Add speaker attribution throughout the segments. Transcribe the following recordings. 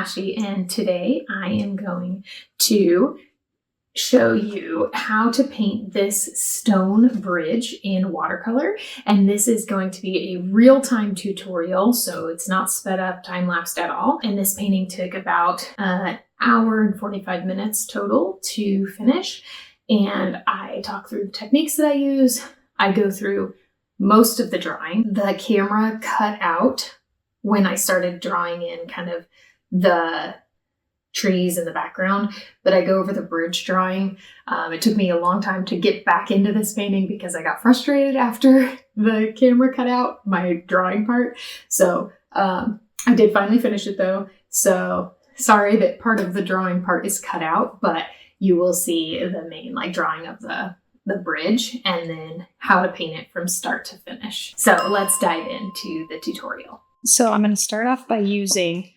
Speaker 1: Ashley, and today I am going to show you how to paint this stone bridge in watercolor. And this is going to be a real-time tutorial, so it's not sped up, time-lapsed at all. And this painting took about an hour and 45 minutes total to finish. And I talk through the techniques that I use. I go through most of the drawing. The camera cut out when I started drawing in kind of the trees in the background, but I go over the bridge drawing. It took me a long time to get back into this painting because I got frustrated after the camera cut out my drawing part. So I did finally finish it though. So sorry that part of the drawing part is cut out, but you will see the main drawing of the bridge and then how to paint it from start to finish. So let's dive into the tutorial.
Speaker 2: So I'm going to start off by using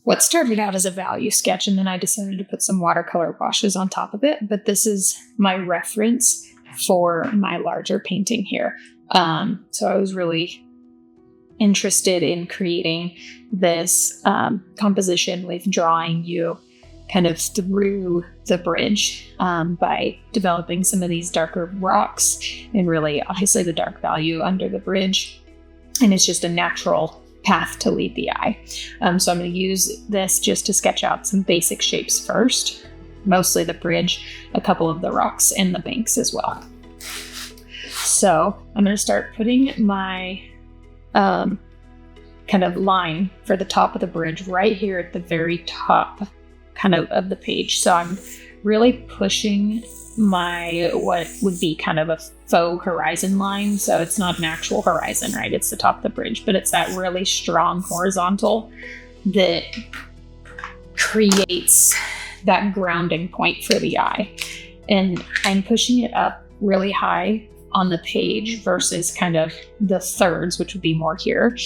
Speaker 2: what started out as a value sketch, and then I decided to put some watercolor washes on top of it. But this is my reference for my larger painting here. So I was really interested in creating this composition with drawing you kind of through the bridge by developing some of these darker rocks and really obviously the dark value under the bridge. And it's just a natural path to lead the eye. So I'm going to use this just to sketch out some basic shapes first, mostly the bridge, a couple of the rocks and the banks as well. So I'm going to start putting my kind of line for the top of the bridge right here at the very top kind of the page. So I'm really pushing my what would be kind of a faux horizon line. So it's not an actual horizon, right? It's the top of the bridge, but it's that really strong horizontal that creates that grounding point for the eye. And I'm pushing it up really high on the page versus kind of the thirds, which would be more here,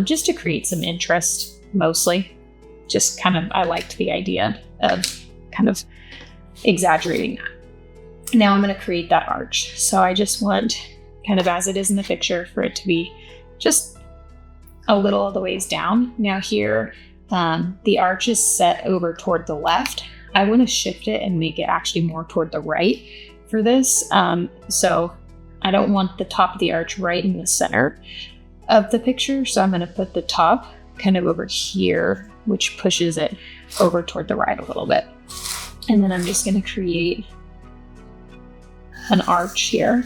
Speaker 2: just to create some interest mostly. Just kind of, I liked the idea of kind of exaggerating that. Now I'm going to create that arch. So I just want, kind of as it is in the picture, for it to be just a little of the ways down. Now here, the arch is set over toward the left. I want to shift it and make it actually more toward the right for this. So I don't want the top of the arch right in the center of the picture. So I'm going to put the top kind of over here, which pushes it over toward the right a little bit. And then I'm just going to create an arch here,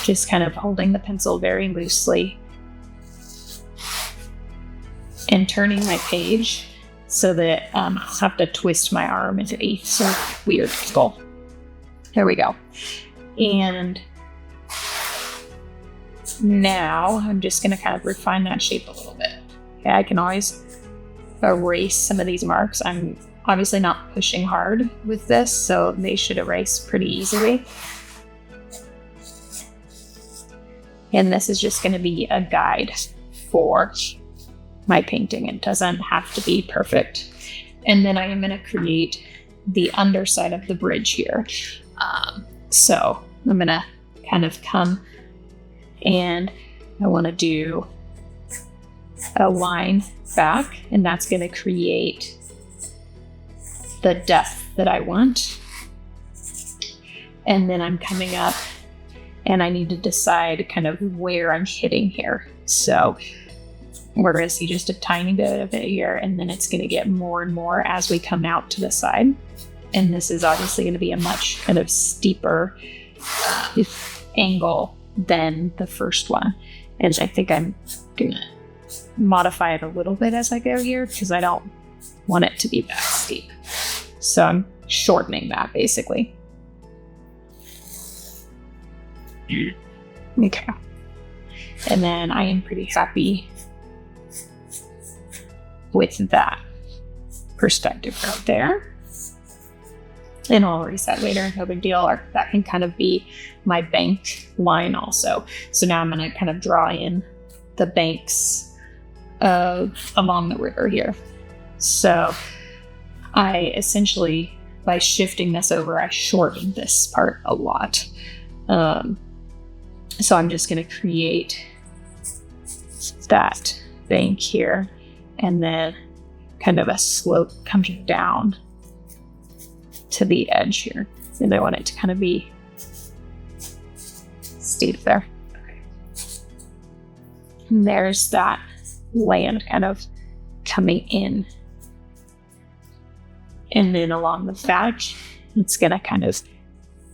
Speaker 2: just kind of holding the pencil very loosely and turning my page so that I'll have to twist my arm into a sort of weird angle. There we go. And now I'm just going to kind of refine that shape a little bit. Okay, I can always erase some of these marks. I'm obviously not pushing hard with this, so they should erase pretty easily. And this is just going to be a guide for my painting. It doesn't have to be perfect. And then I am going to create the underside of the bridge here. So I'm going to kind of come and I want to do a line back, and that's going to create the depth that I want. And then I'm coming up and I need to decide kind of where I'm hitting here. So we're going to see just a tiny bit of it here, and then it's going to get more and more as we come out to the side. And this is obviously going to be a much kind of steeper angle than the first one. And I think I'm going to modify it a little bit as I go here because I don't want it to be that steep. So I'm shortening that basically. Okay. And then I am pretty happy with that perspective right there. And I'll erase that later, no big deal. Or that can kind of be my bank line also. So now I'm going to kind of draw in the banks along the river here. So I essentially, by shifting this over, I shortened this part a lot. So I'm just going to create that bank here, and then kind of a slope coming down to the edge here. And I want it to kind of be steep there. And there's that land kind of coming in. And then along the back, it's going to kind of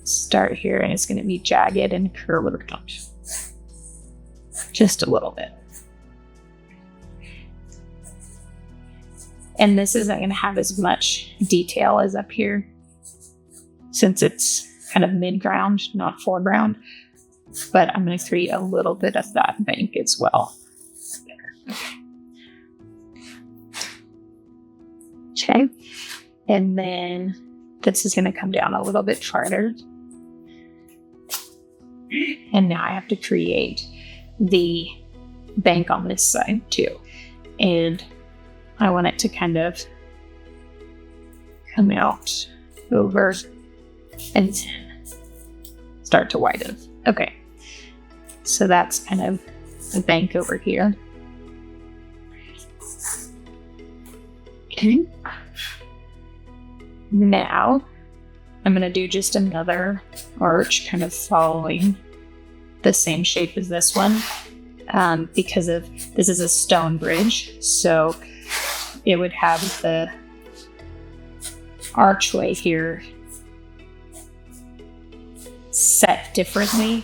Speaker 2: start here, and it's going to be jagged and curve around just a little bit. And this isn't going to have as much detail as up here, since it's kind of mid-ground, not foreground. But I'm going to create a little bit of that bank as well. Okay. And then this is going to come down a little bit farther. And now I have to create the bank on this side too. And I want it to kind of come out over and start to widen. Okay. So that's kind of a bank over here. Okay. Now I'm going to do just another arch kind of following the same shape as this one, because of this is a stone bridge, so it would have the archway here set differently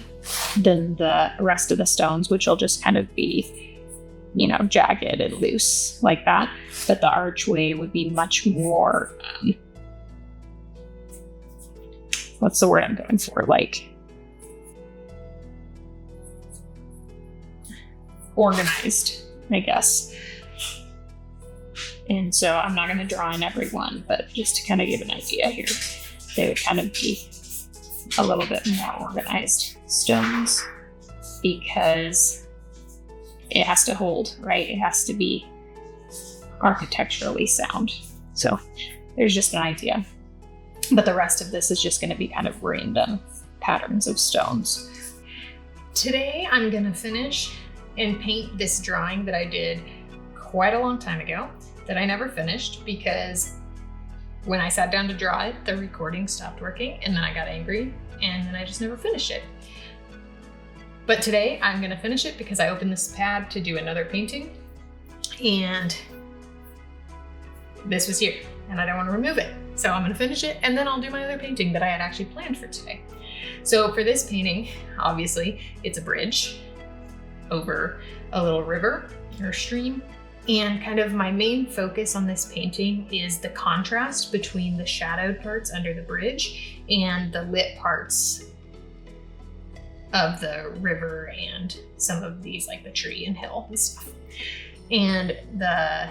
Speaker 2: than the rest of the stones, which will just kind of be, you know, jagged and loose like that. But the archway would be much more, what's the word I'm going for? Like, organized, I guess. And so I'm not going to draw in every one, but just to kind of give an idea here, they would kind of be a little bit more organized stones, because it has to hold, right? It has to be architecturally sound. So there's just an idea. But the rest of this is just going to be kind of random patterns of stones. Today I'm going to finish and paint this drawing that I did quite a long time ago that I never finished, because when I sat down to draw it, the recording stopped working, and then I got angry, and then I just never finished it. But today I'm gonna finish it because I opened this pad to do another painting, and this was here, and I don't want to remove it. So I'm gonna finish it, and then I'll do my other painting that I had actually planned for today. So for this painting, obviously, it's a bridge over a little river or stream. And kind of my main focus on this painting is the contrast between the shadowed parts under the bridge and the lit parts of the river and some of these, like the tree and hill and stuff. And the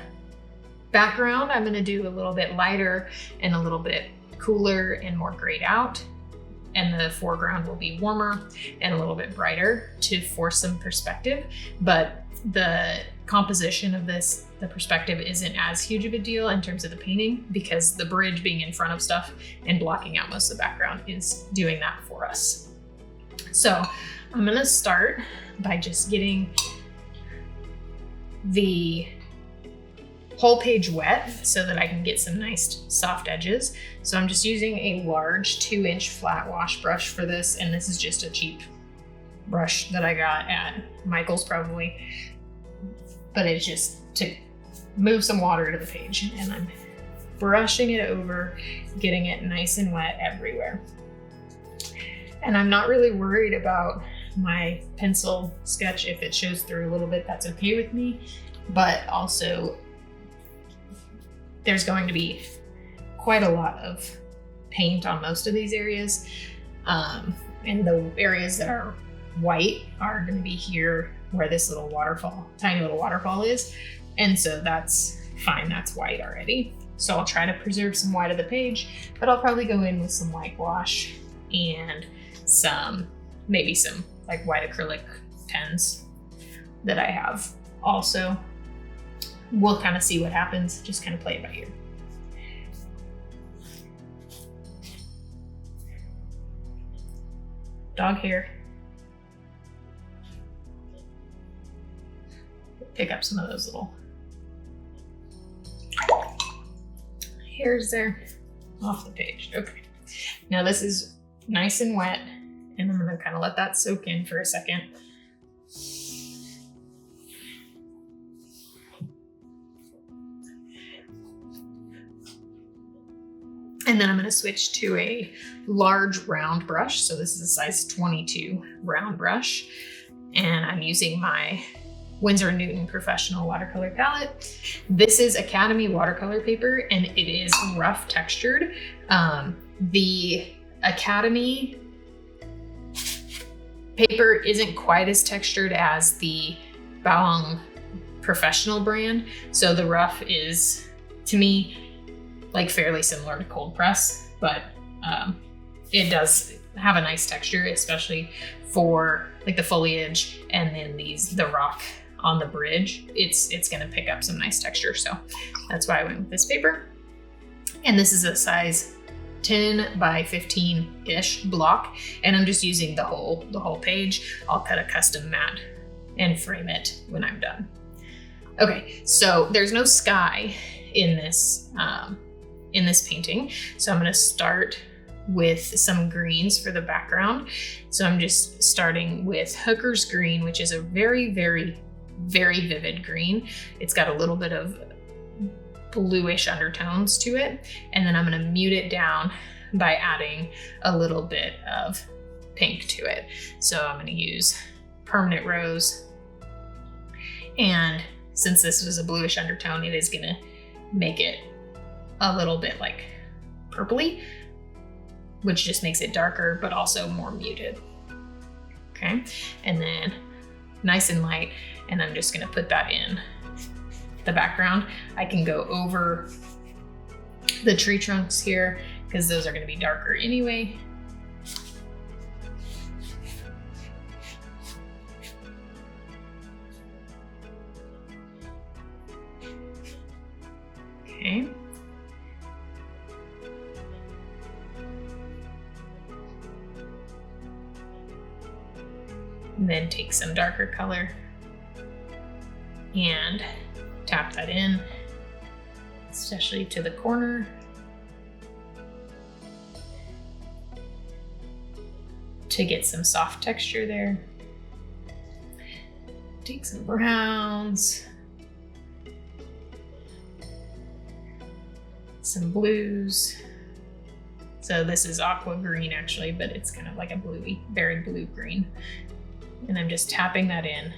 Speaker 2: background, I'm gonna do a little bit lighter and a little bit cooler and more grayed out. And the foreground will be warmer and a little bit brighter to force some perspective. But the composition of this, the perspective isn't as huge of a deal in terms of the painting, because the bridge being in front of stuff and blocking out most of the background is doing that for us. So I'm gonna start by just getting the whole page wet so that I can get some nice soft edges. So I'm just using a large 2-inch flat wash brush for this, and this is just a cheap brush that I got at Michael's probably, but it's just to move some water to the page, and I'm brushing it over, getting it nice and wet everywhere. And I'm not really worried about my pencil sketch. If it shows through a little bit, that's okay with me, but also there's going to be quite a lot of paint on most of these areas. And the areas that are white are going to be here where this little waterfall, tiny little waterfall is. And so that's fine, that's white already. So I'll try to preserve some white of the page, but I'll probably go in with some whitewash and maybe some like white acrylic pens that I have also. We'll kind of see what happens, just kind of play it by ear. Dog hair.
Speaker 1: pick up some of those little hairs there off the page. Okay, now this is nice and wet, and I'm gonna kind of let that soak in for a second. And then I'm gonna switch to a large round brush. So this is a size 22 round brush. And I'm using my Winsor & Newton Professional Watercolor Palette. This is Academy watercolor paper, and it is rough textured. The Academy paper isn't quite as textured as the Baohong Professional brand. So the rough is, to me, like fairly similar to cold press, but it does have a nice texture, especially for like the foliage and then the rock on the bridge. It's gonna pick up some nice texture. So that's why I went with this paper. And this is a size 10 by 15-ish block. And I'm just using the whole page. I'll cut a custom mat and frame it when I'm done. Okay, so there's no sky in this painting. So I'm gonna start with some greens for the background. So I'm just starting with Hooker's Green, which is a very, very, very vivid green. It's got a little bit of bluish undertones to it. And then I'm gonna mute it down by adding a little bit of pink to it. So I'm gonna use Permanent Rose. And since this was a bluish undertone, it is gonna make it a little bit like purpley, which just makes it darker, but also more muted. Okay, and then nice and light, and I'm just gonna put that in the background. I can go over the tree trunks here because those are gonna be darker anyway. Okay. And then take some darker color and tap that in, especially to the corner. To get some soft texture there. Take some browns, some blues. So this is aqua green actually, but it's kind of like a bluey, very blue green. And I'm just tapping that in.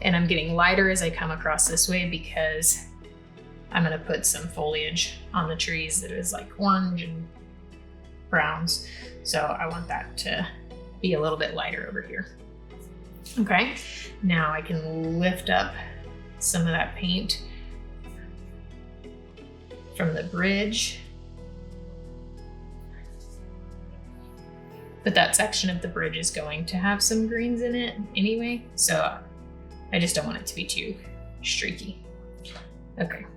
Speaker 1: And I'm getting lighter as I come across this way because I'm gonna put some foliage on the trees that is like orange and browns. So I want that to be a little bit lighter over here. Okay, now I can lift up some of that paint from the bridge. But that section of the bridge is going to have some greens in it anyway, so I just don't want it to be too streaky. Okay.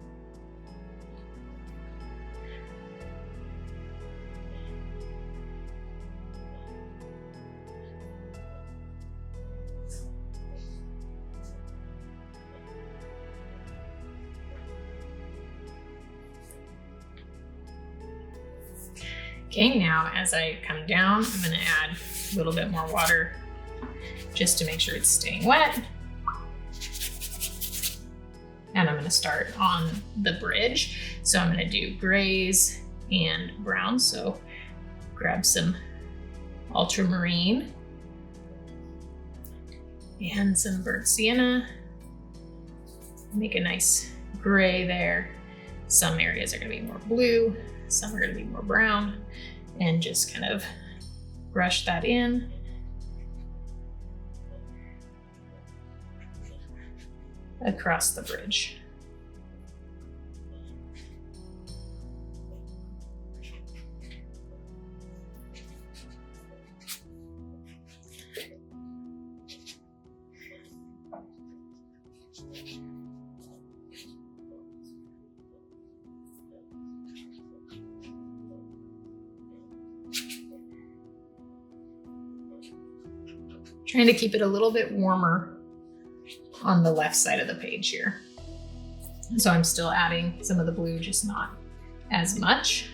Speaker 1: Okay, now as I come down, I'm gonna add a little bit more water just to make sure it's staying wet. And I'm gonna start on the bridge. So I'm gonna do grays and browns. So grab some ultramarine and some burnt sienna. Make a nice gray there. Some areas are gonna be more blue, some are gonna be more brown, and just kind of brush that in. Across the bridge. Trying to keep it a little bit warmer on the left side of the page here. So I'm still adding some of the blue, just not as much.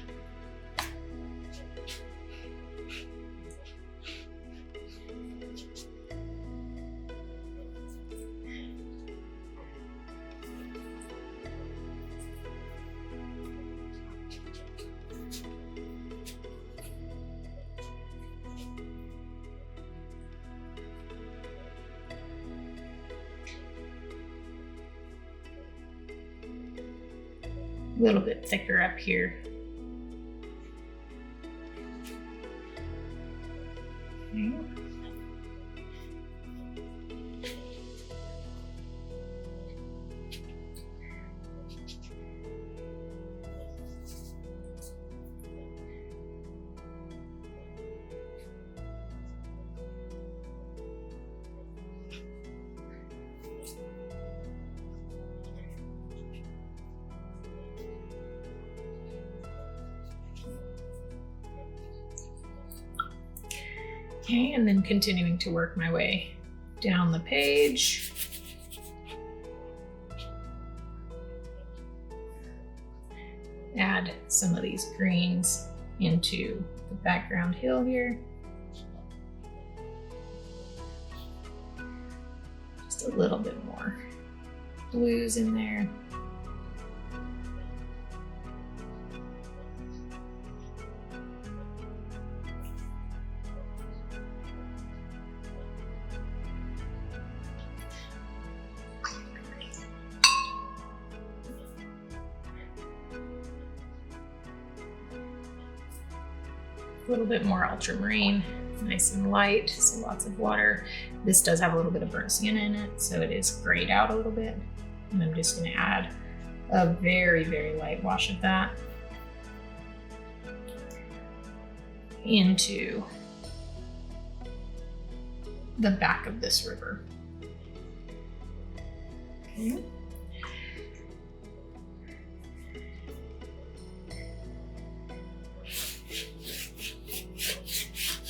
Speaker 1: A little bit thicker up here. Okay. Okay, and then continuing to work my way down the page. Add some of these greens into the background hill here. Just a little bit more blues in there. A little bit more ultramarine, nice and light, so lots of water. This does have a little bit of burnt sienna in it, so it is grayed out a little bit. And I'm just gonna add a very, very light wash of that into the back of this river. Okay.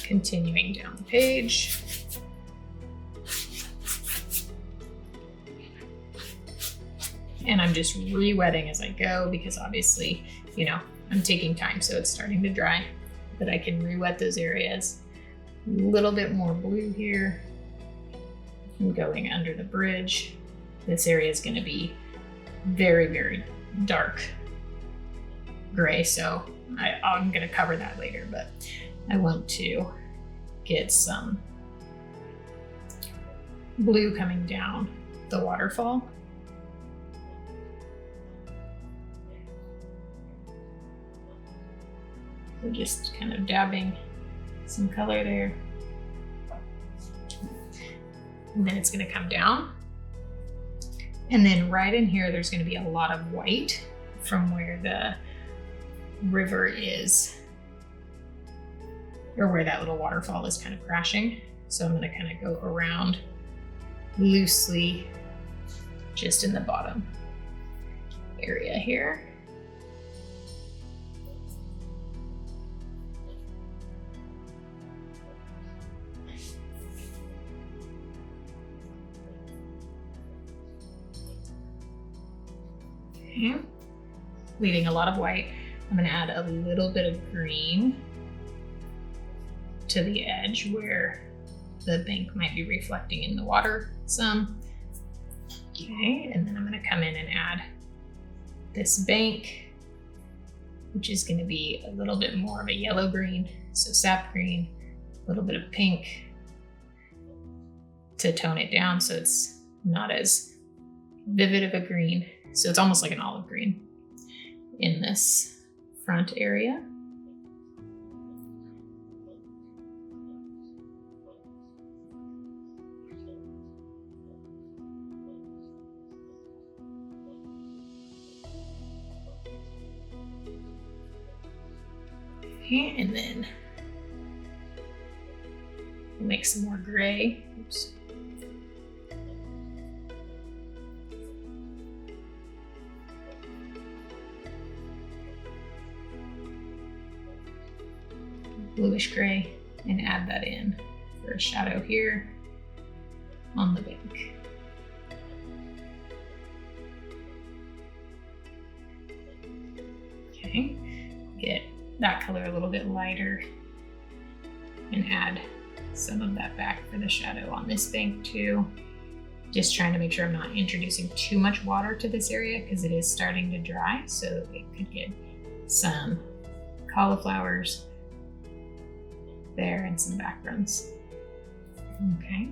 Speaker 1: Continuing down the page. And I'm just re-wetting as I go because obviously, you know, I'm taking time, so it's starting to dry, but I can re-wet those areas. A little bit more blue here. I'm going under the bridge. This area is going to be very, very dark gray, so I'm going to cover that later, but I want to get some blue coming down the waterfall. So just kind of dabbing some color there. And then it's going to come down. And then right in here, there's going to be a lot of white from where the river is, or where that little waterfall is kind of crashing. So I'm going to kind of go around loosely just in the bottom area here. Okay. Leaving a lot of white. I'm going to add a little bit of green to the edge where the bank might be reflecting in the water some. Okay, and then I'm going to come in and add this bank, which is going to be a little bit more of a yellow green, so sap green, a little bit of pink to tone it down so it's not as vivid of a green. So it's almost like an olive green in this front area. Okay, and then we'll make some more gray. Oops. Bluish gray, and add that in for a shadow here on the bank. Okay, get that color a little bit lighter and add some of that back for the shadow on this bank too. Just trying to make sure I'm not introducing too much water to this area because it is starting to dry, so it could get some cauliflowers there and some backgrounds. Okay.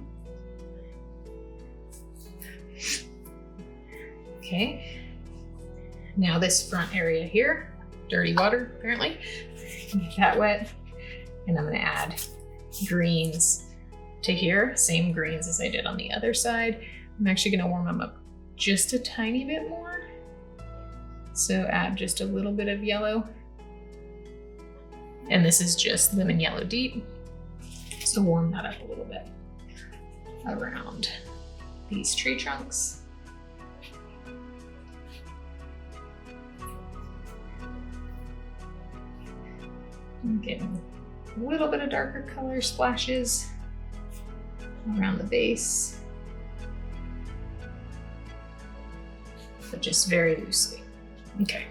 Speaker 1: Okay. Now this front area here, dirty water apparently. Get that wet. And I'm gonna add greens to here, same greens as I did on the other side. I'm actually gonna warm them up just a tiny bit more. So add just a little bit of yellow. And this is just lemon yellow deep. So warm that up a little bit around these tree trunks. I'm getting a little bit of darker color splashes around the base, but just very loosely. Okay.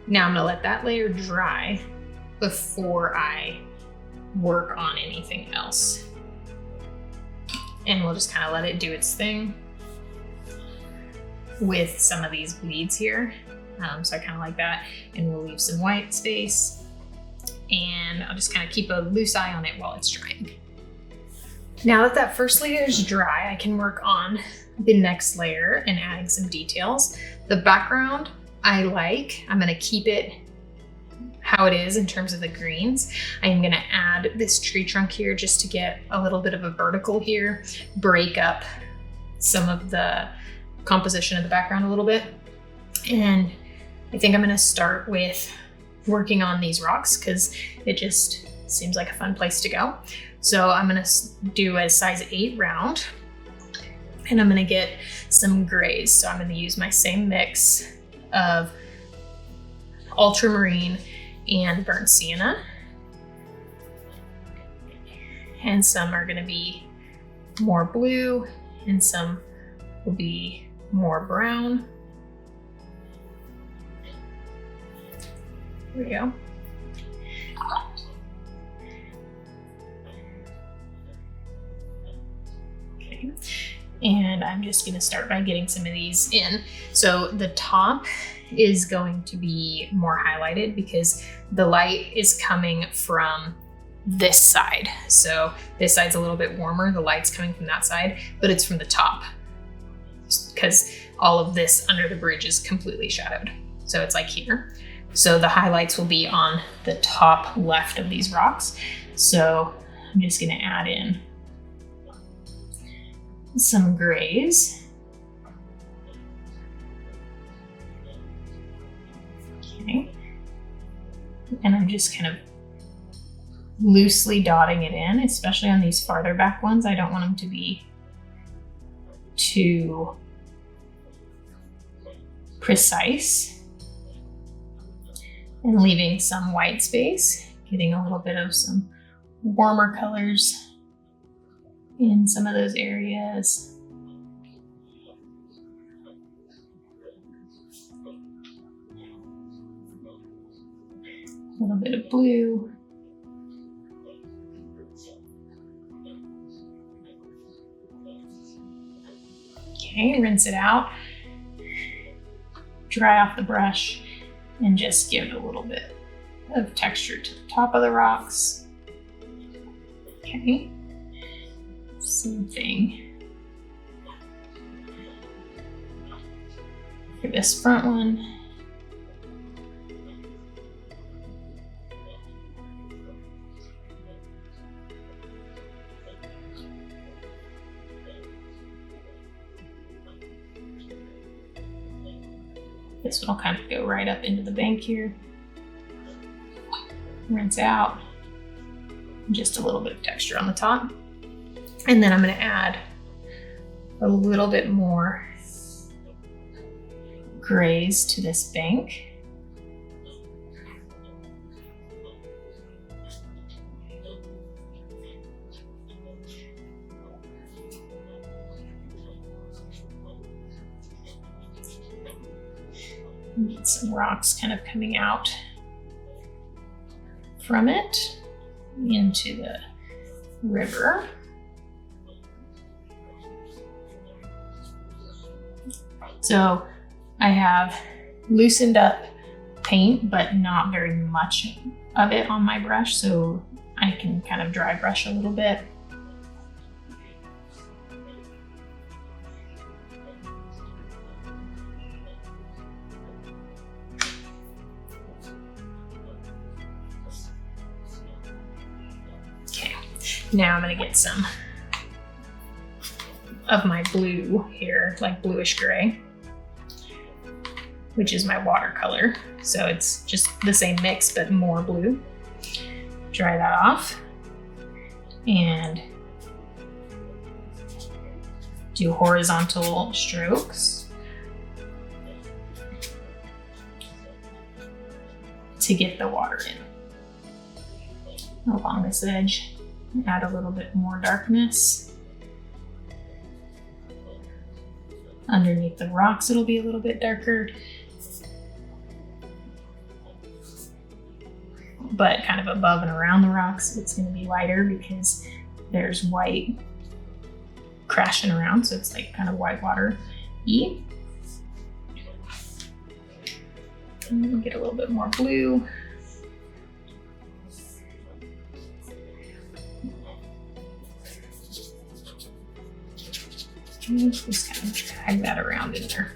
Speaker 1: Now I'm gonna let that layer dry before I work on anything else. And we'll just kind of let it do its thing with some of these bleeds here. So I kind of like that. And we'll leave some white space. And I'll just kind of keep a loose eye on it while it's drying. Now that that first layer is dry, I can work on the next layer and adding some details. The background I'm gonna keep it how it is in terms of the greens. I'm gonna add this tree trunk here just to get a little bit of a vertical here, break up some of the composition of the background a little bit. And I think I'm gonna start with working on these rocks because it just seems like a fun place to go. So I'm gonna do a size 8 round and I'm gonna get some grays. So I'm gonna use my same mix of ultramarine and burnt sienna. And some are gonna be more blue and some will be more brown. There we go. Okay, and I'm just gonna start by getting some of these in. So the top is going to be more highlighted because the light is coming from this side. So this side's a little bit warmer, the light's coming from that side, but it's from the top because all of this under the bridge is completely shadowed. So it's like here. So the highlights will be on the top left of these rocks. So I'm just gonna add in some grays. Okay. And I'm just kind of loosely dotting it in, especially on these farther back ones. I don't want them to be too precise. And leaving some white space, getting a little bit of some warmer colors in some of those areas. A little bit of blue. Okay, rinse it out. Dry off the brush and just give a little bit of texture to the top of the rocks. Okay, same thing for this front one. This one will kind of go right up into the bank here. Rinse out. Just a little bit of texture on the top. And then I'm going to add a little bit more grays to this bank. Get some rocks kind of coming out from it into the river. So I have loosened up paint, but not very much of it on my brush, so I can kind of dry brush a little bit. Okay, now I'm gonna get some of my blue here, like bluish gray, which is my watercolor. So it's just the same mix, but more blue. Dry that off and do horizontal strokes to get the water in along this edge. Add a little bit more darkness. Underneath the rocks, it'll be a little bit darker, but kind of above and around the rocks, it's going to be lighter because there's white crashing around. So it's like kind of white water-y. And then get a little bit more blue. And just kind of drag that around in there.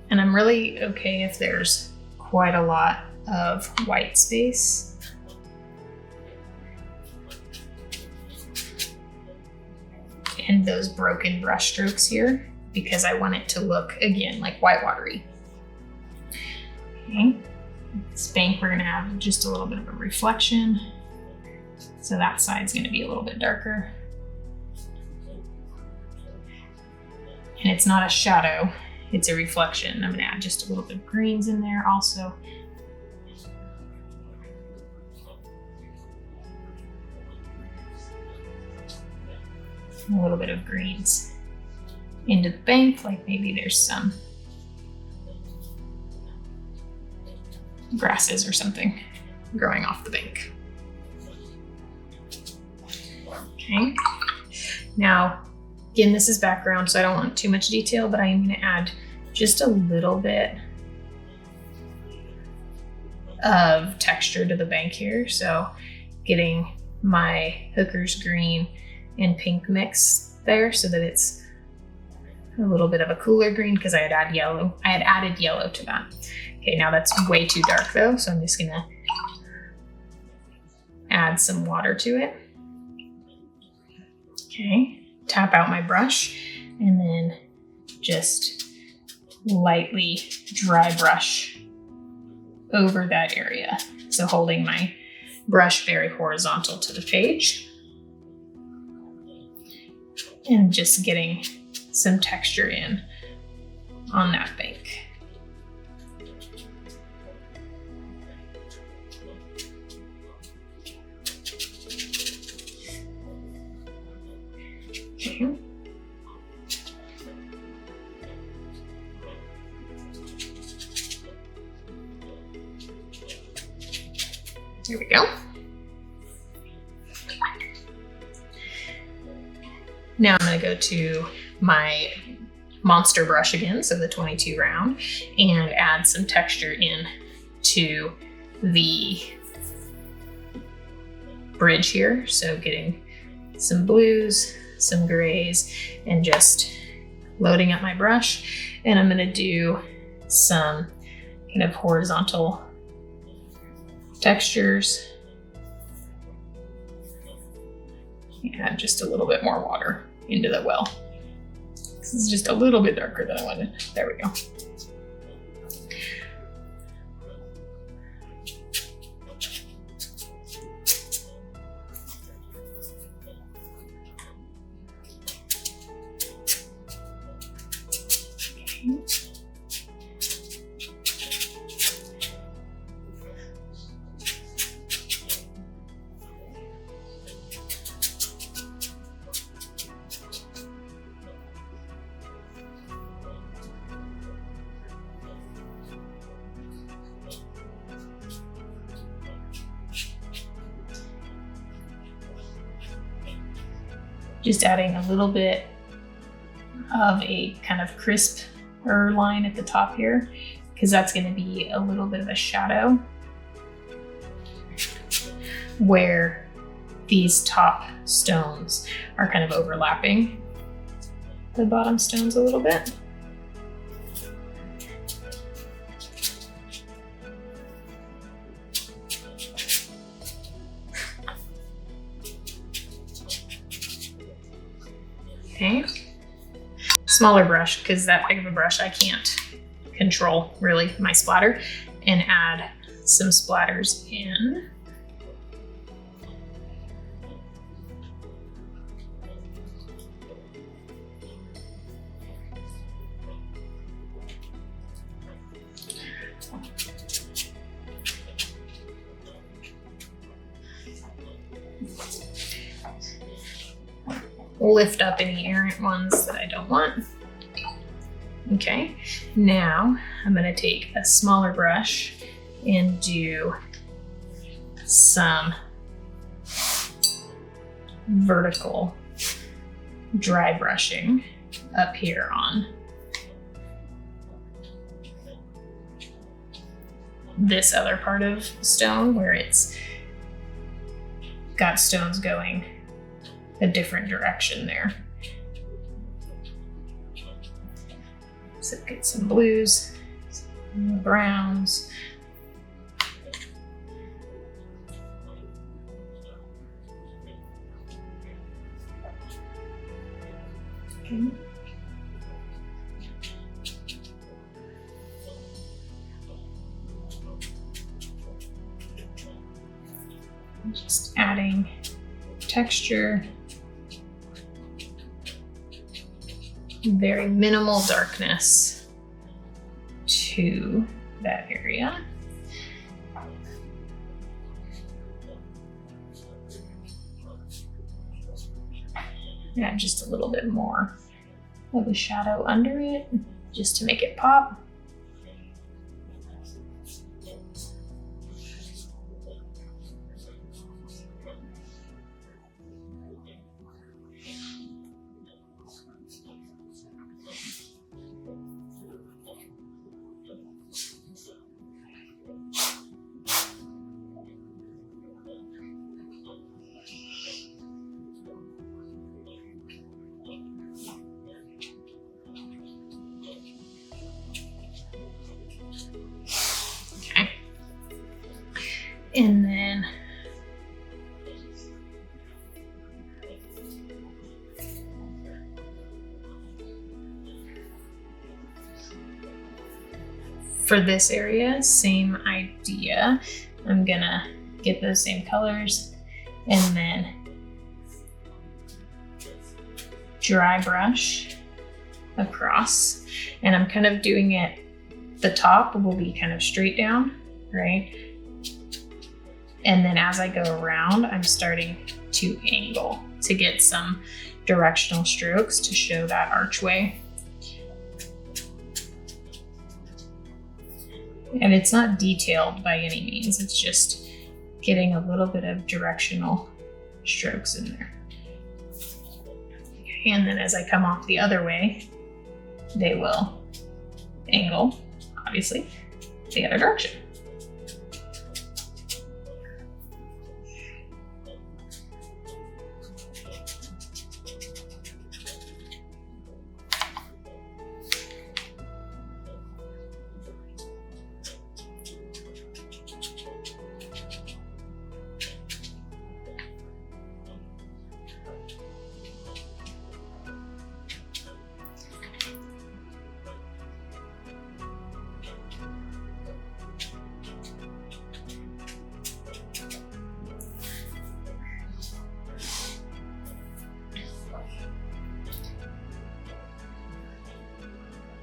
Speaker 1: And I'm really okay if there's quite a lot of white space. And those broken brush strokes here, because I want it to look, again, like white watery. Okay, this bank, we're gonna have just a little bit of a reflection. So that side's gonna be a little bit darker. And it's not a shadow, it's a reflection. I'm gonna add just a little bit of greens in there also. A little bit of greens into the bank, like maybe there's some grasses or something growing off the bank. Okay, now, again, this is background, so I don't want too much detail, but I am going to add just a little bit of texture to the bank here. So getting my Hooker's green and pink mix there so that it's a little bit of a cooler green because I had added yellow to that. Okay, now that's way too dark though, so I'm just going to add some water to it. Okay. Tap out my brush and then just lightly dry brush over that area. So holding my brush very horizontal to the page and just getting some texture in on that bank. Okay. There we go. Now I'm going to go to my monster brush again, so the 22 round, and add some texture in to the bridge here. So getting some blues, some grays, and just loading up my brush. And I'm going to do some kind of horizontal textures. Add just a little bit more water into the well. This is just a little bit darker than I wanted. There we go. Just adding a little bit of a kind of crisper line at the top here, because that's going to be a little bit of a shadow where these top stones are kind of overlapping the bottom stones a little bit. Okay, smaller brush, because that big of a brush I can't control really my splatter, and add some splatters in. Lift up any errant ones that I don't want. Okay, now I'm going to take a smaller brush and do some vertical dry brushing up here on this other part of stone where it's got stones going a different direction there. So get some blues, some browns. Okay. Just adding texture. Very minimal darkness to that area. Add just a little bit more of a shadow under it, just to make it pop. And then for this area, same idea. I'm gonna get those same colors and then dry brush across. And I'm kind of doing it, the top will be kind of straight down, right? And then as I go around, I'm starting to angle to get some directional strokes to show that archway. And it's not detailed by any means, it's just getting a little bit of directional strokes in there. Okay, and then as I come off the other way, they will angle, obviously, the other direction.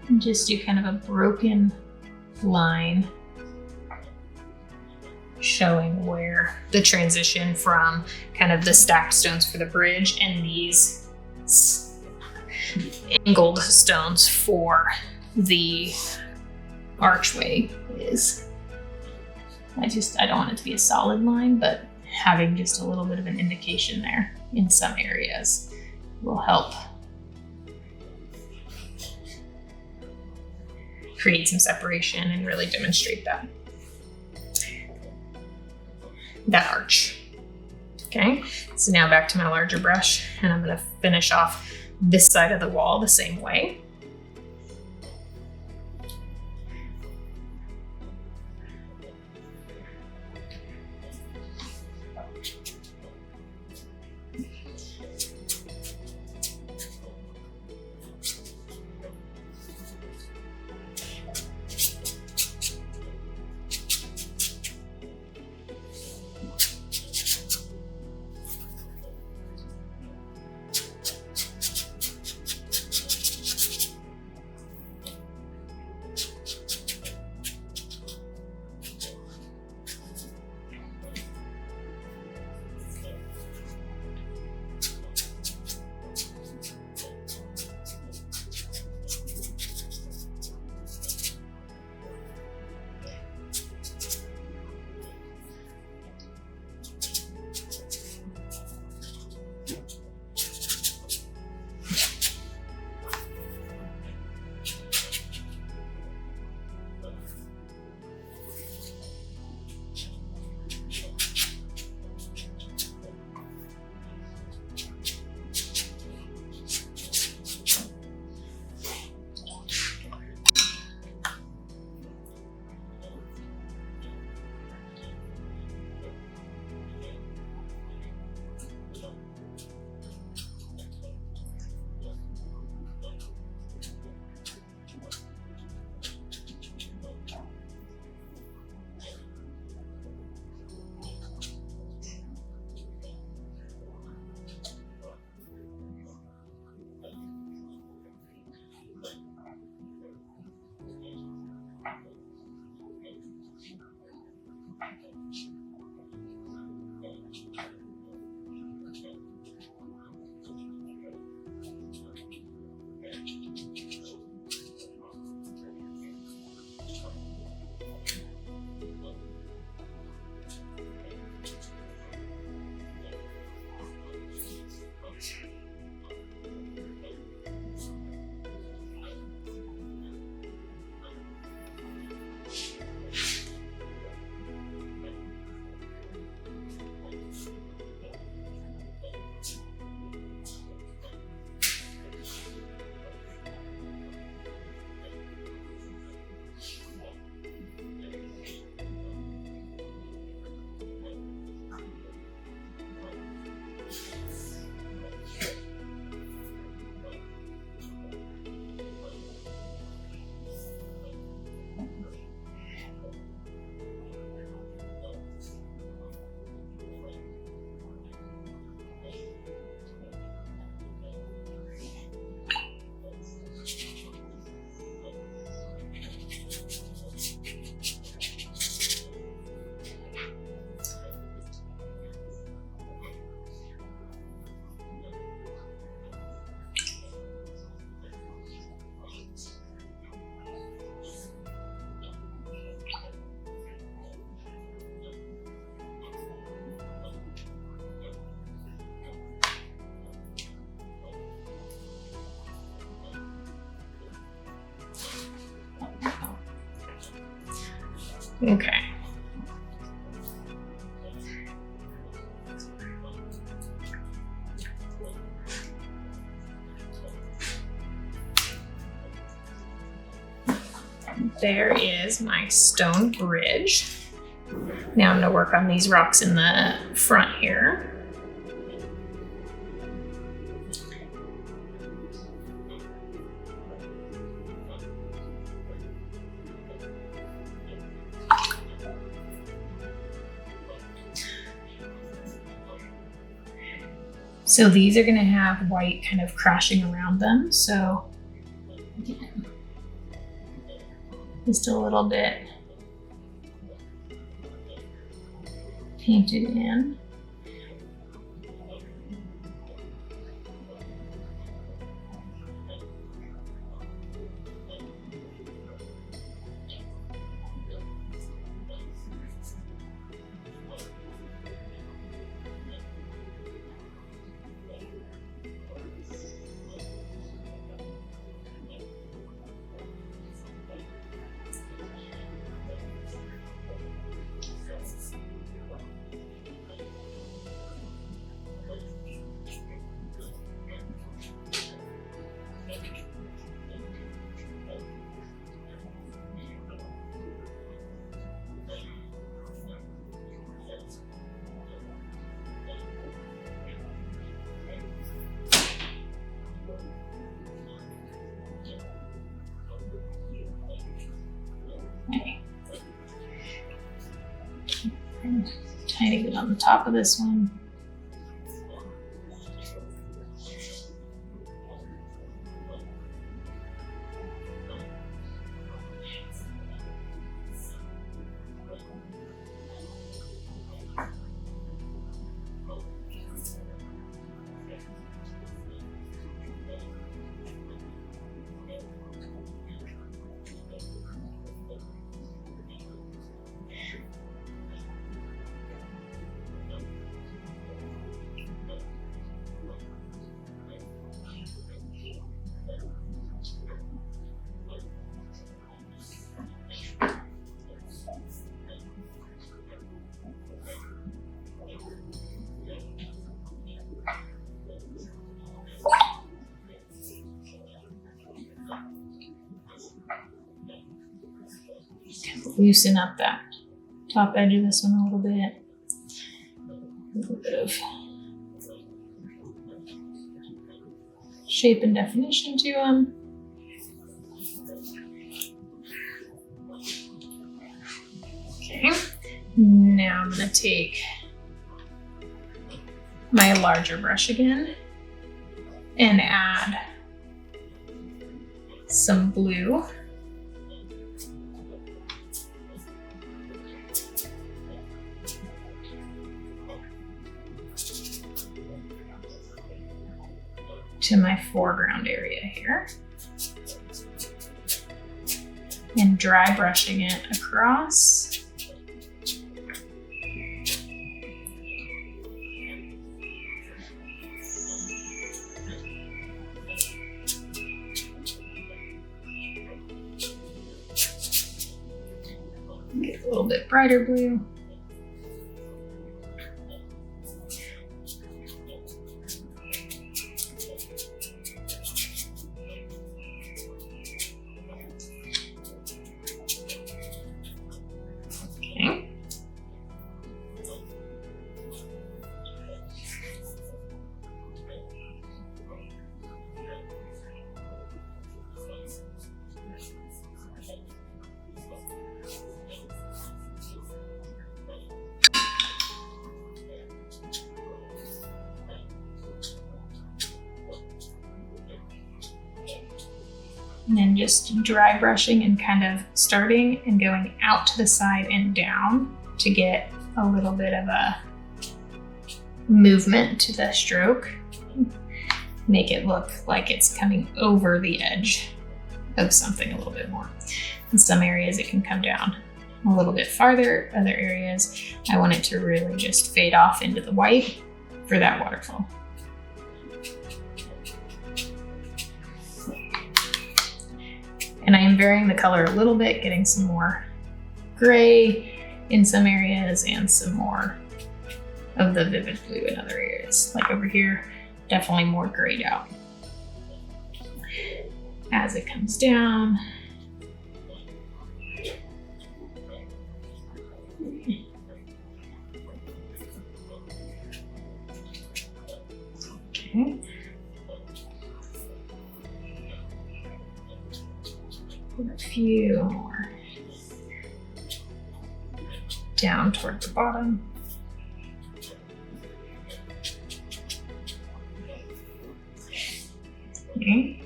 Speaker 1: And just do kind of a broken line showing where the transition from kind of the stacked stones for the bridge and these angled stones for the archway is. I don't want it to be a solid line, but having just a little bit of an indication there in some areas will help create some separation and really demonstrate that arch. Okay, so now back to my larger brush, and I'm going to finish off this side of the wall the same way. Okay. There is my stone bridge. Now I'm going to work on these rocks in the front here. So these are going to have white kind of crashing around them. So again, just a little bit painted in. take it on the top of this one. Loosen up that top edge of this one a little bit. A little bit of shape and definition to them. Okay, now I'm going to take my larger brush again and add some blue. To my foreground area here, and dry brushing it across. Get a little bit brighter blue. And then just dry brushing and kind of starting and going out to the side and down to get a little bit of a movement to the stroke. Make it look like it's coming over the edge of something a little bit more. In some areas it can come down a little bit farther. Other areas I want it to really just fade off into the white for that waterfall. And I am varying the color a little bit, getting some more gray in some areas and some more of the vivid blue in other areas. Like over here, definitely more grayed out. As it comes down, okay. Put a few more down toward the bottom. Okay.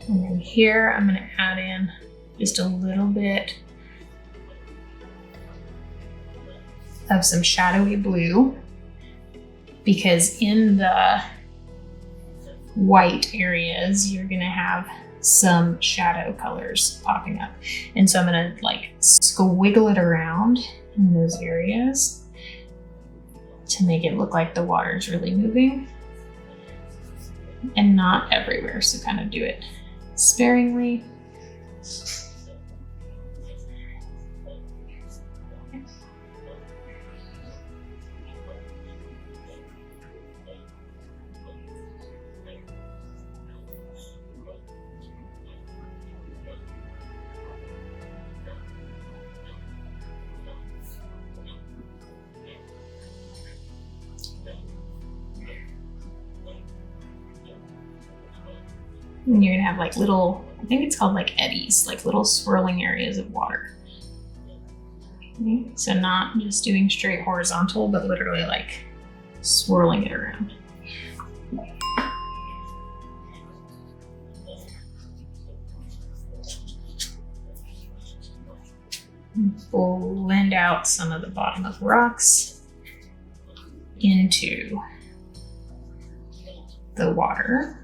Speaker 1: And then here I'm going to add in just a little bit of some shadowy blue, because in the white areas you're going to have some shadow colors popping up. And so I'm going to like squiggle it around in those areas to make it look like the water is really moving, and not everywhere. So kind of do it sparingly. And you're gonna have like little, I think it's called like eddies, like little swirling areas of water. Okay, so not just doing straight horizontal, but literally like swirling it around. Blend out some of the bottom of rocks into the water.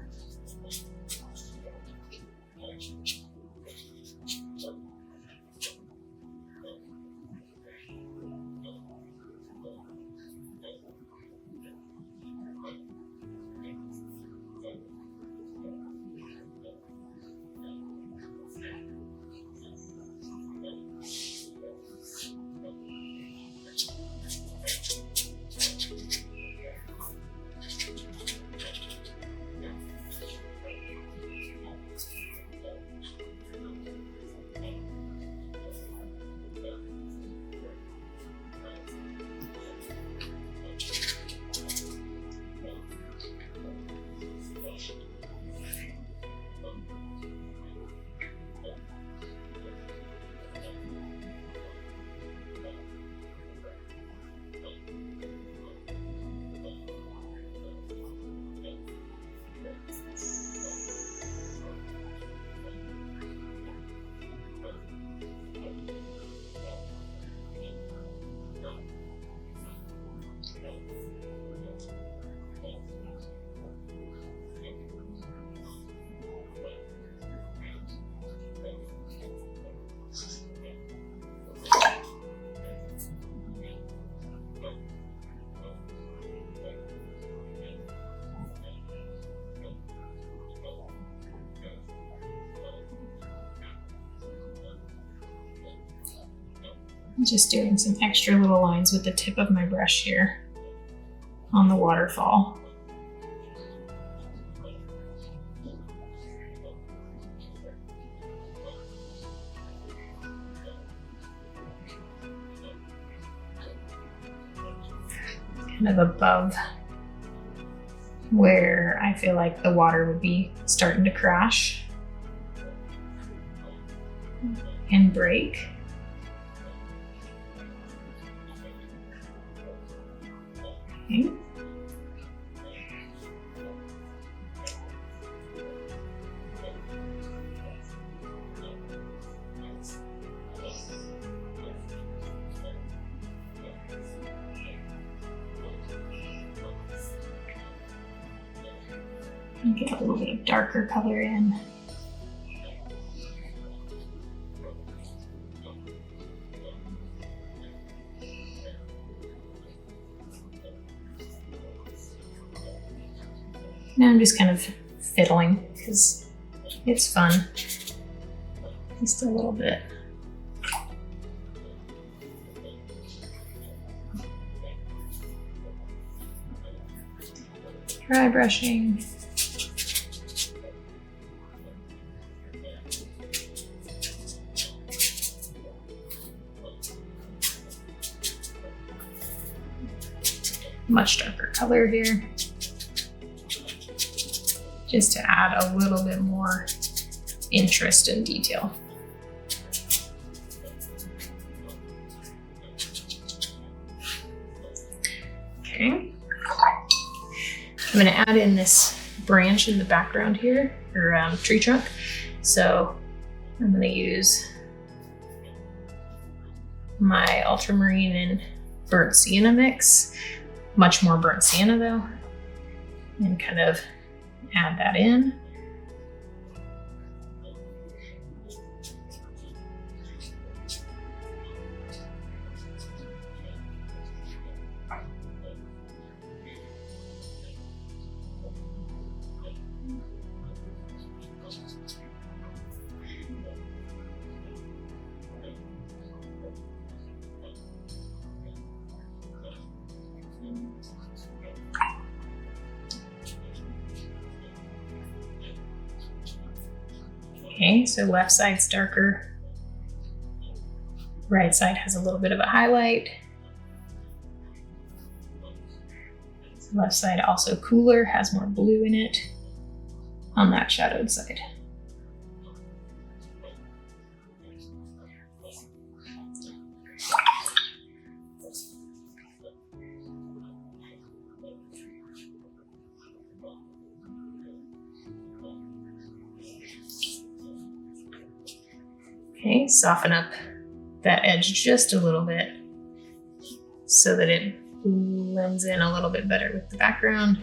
Speaker 1: Just doing some extra little lines with the tip of my brush here on the waterfall. Kind of above where I feel like the water would be starting to crash and break. Okay. Get a little bit of darker color in. Now I'm just kind of fiddling because it's fun. Just a little bit. Dry brushing. Much darker color here, just to add a little bit more interest and detail. Okay, I'm going to add in this branch in the background here, or tree trunk. So I'm going to use my ultramarine and burnt sienna mix. Much more burnt sienna though, and kind of add that in. Okay, so left side's darker, right side has a little bit of a highlight. Left side also cooler, has more blue in it on that shadowed side. Okay, soften up that edge just a little bit so that it blends in a little bit better with the background.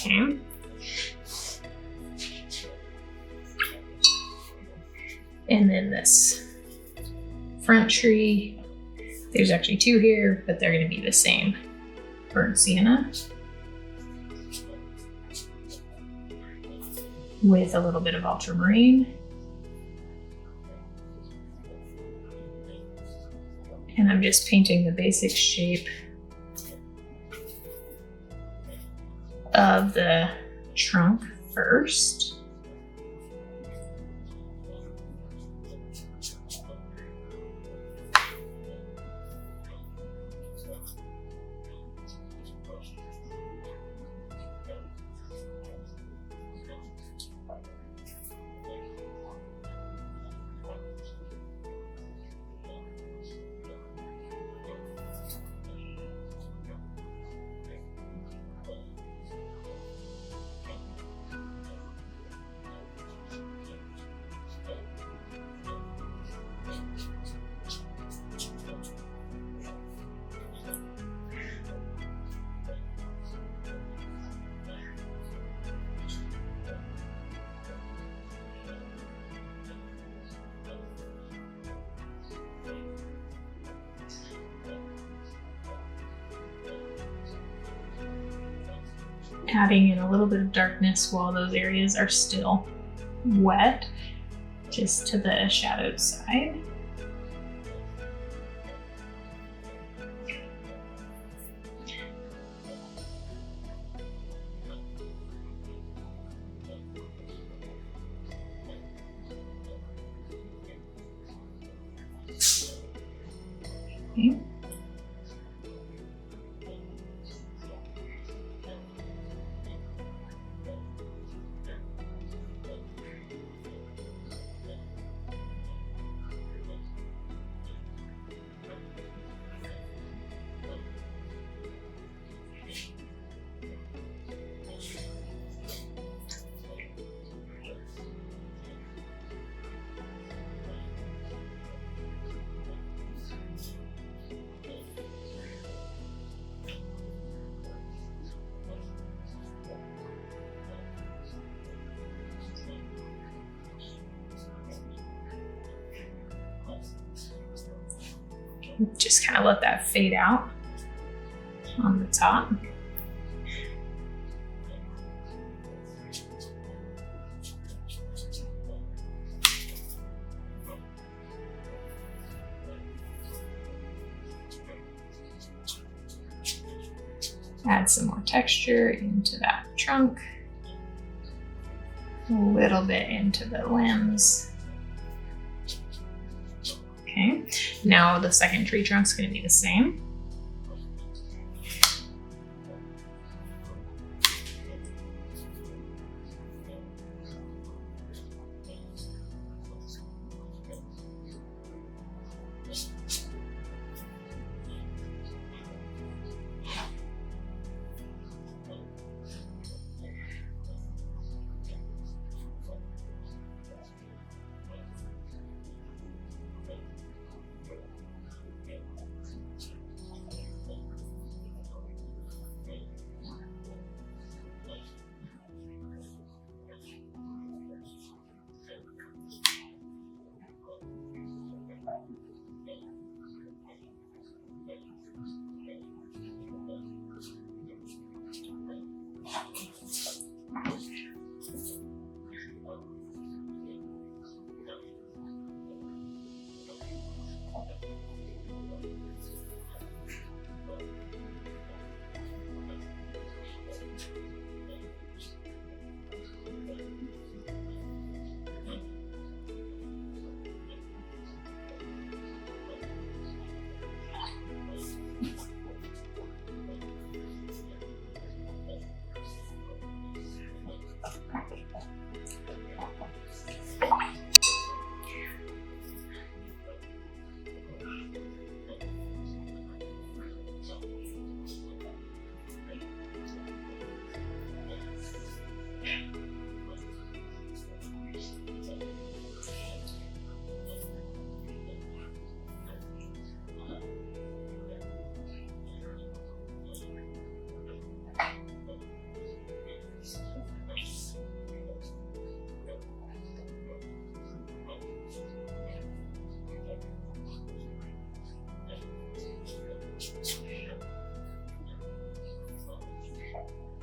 Speaker 1: Okay. And then this front tree, there's actually two here, but they're going to be the same. Burnt sienna with a little bit of ultramarine. And I'm just painting the basic shape of the trunk first. Adding in a little bit of darkness while those areas are still wet, just to the shadowed side. Okay. Just kind of let that fade out on the top. Add some more texture into that trunk, a little bit into the limbs. Okay, now the second tree trunk's going to be the same.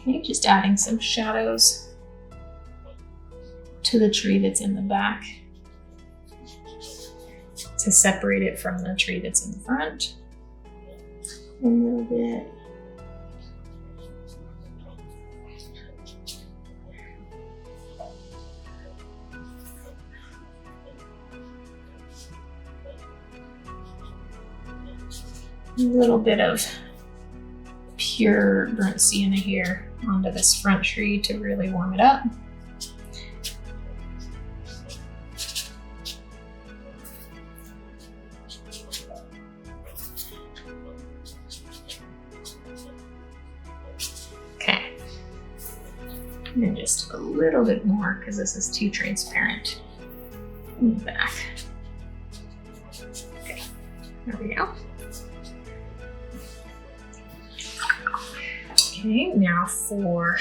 Speaker 1: Okay, just adding some shadows to the tree that's in the back to separate it from the tree that's in the front. A little bit. A little bit of pure burnt sienna here onto this front tree to really warm it up. Okay, and just a little bit more because this is too transparent in the back. Okay, there we go. Okay, now for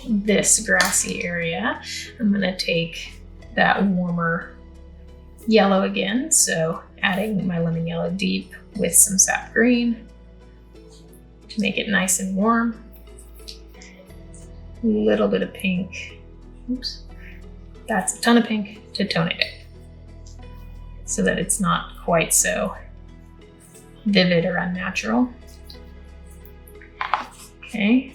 Speaker 1: this grassy area, I'm going to take that warmer yellow again. So adding my lemon yellow deep with some sap green to make it nice and warm. A little bit of pink. Oops. That's a ton of pink to tone it so that it's not quite so vivid or unnatural. Okay.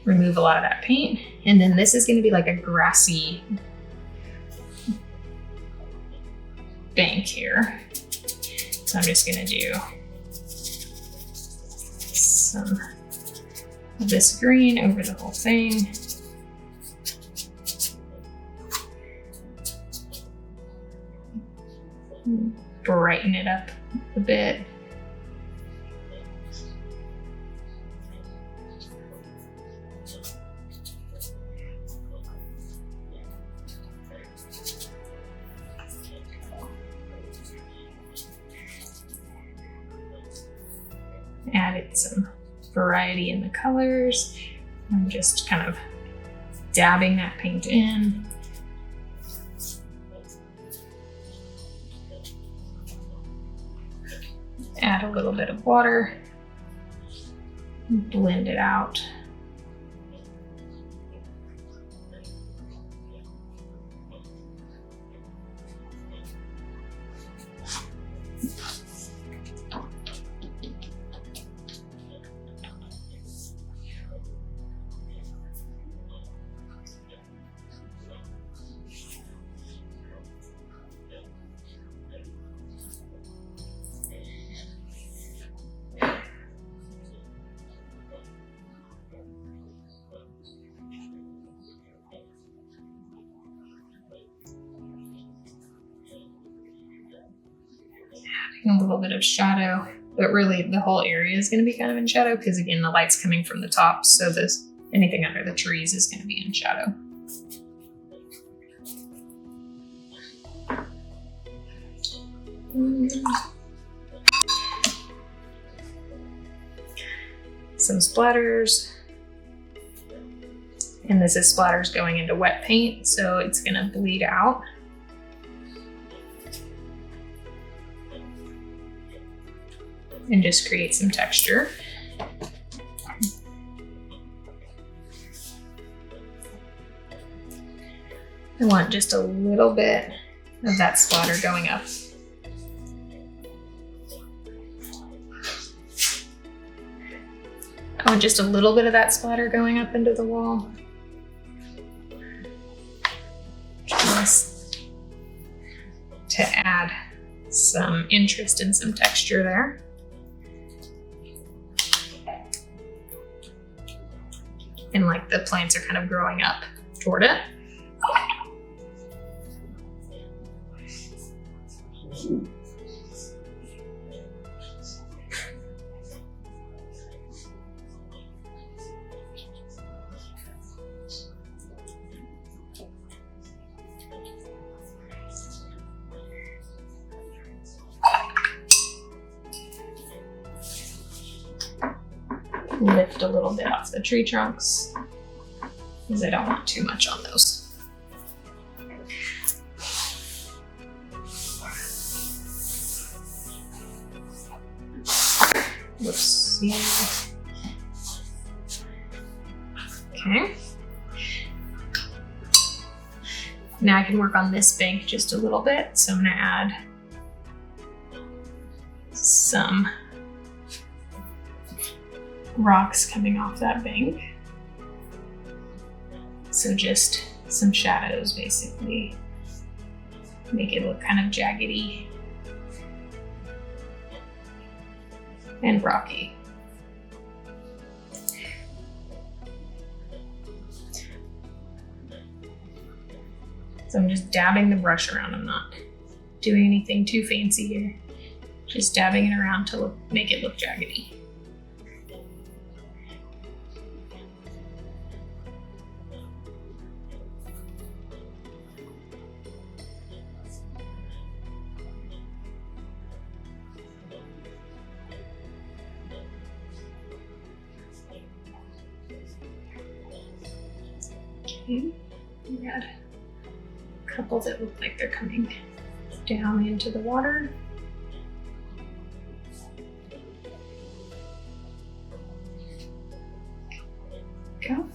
Speaker 1: Remove a lot of that paint. And then this is going to be like a grassy bank here. So I'm just going to do some of this green over the whole thing. Brighten it up a bit. Added some variety in the colors. I'm just kind of dabbing that paint in. Add a little bit of water, blend it out. A little bit of shadow, but really the whole area is going to be kind of in shadow because again the light's coming from the top, so this anything under the trees is going to be in shadow. Some splatters, and this is splatters going into wet paint, so it's going to bleed out. And just create some texture. I want just a little bit of that splatter going up. I want just a little bit of that splatter going up into the wall. Just to add some interest and some texture there. And like the plants are kind of growing up toward it. Lift a little bit off the tree trunks because I don't want too much on those. Whoopsie. Okay. Now I can work on this bank just a little bit. So I'm gonna add some rocks coming off that bank. So just some shadows basically. Make it look kind of jaggedy and rocky. So I'm just dabbing the brush around. I'm not doing anything too fancy here. Just dabbing it around to make it look jaggedy. Okay, we add a couple that look like they're coming down into the water. Go.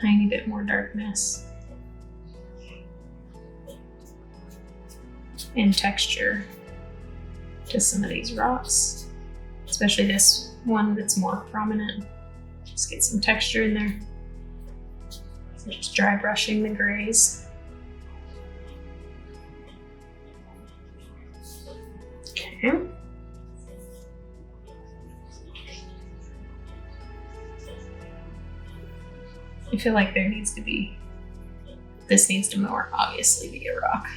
Speaker 1: Tiny bit more darkness and texture to some of these rocks, especially this one that's more prominent. Just get some texture in there. So just dry brushing the grays. Okay. I feel like this needs to more obviously be a rock.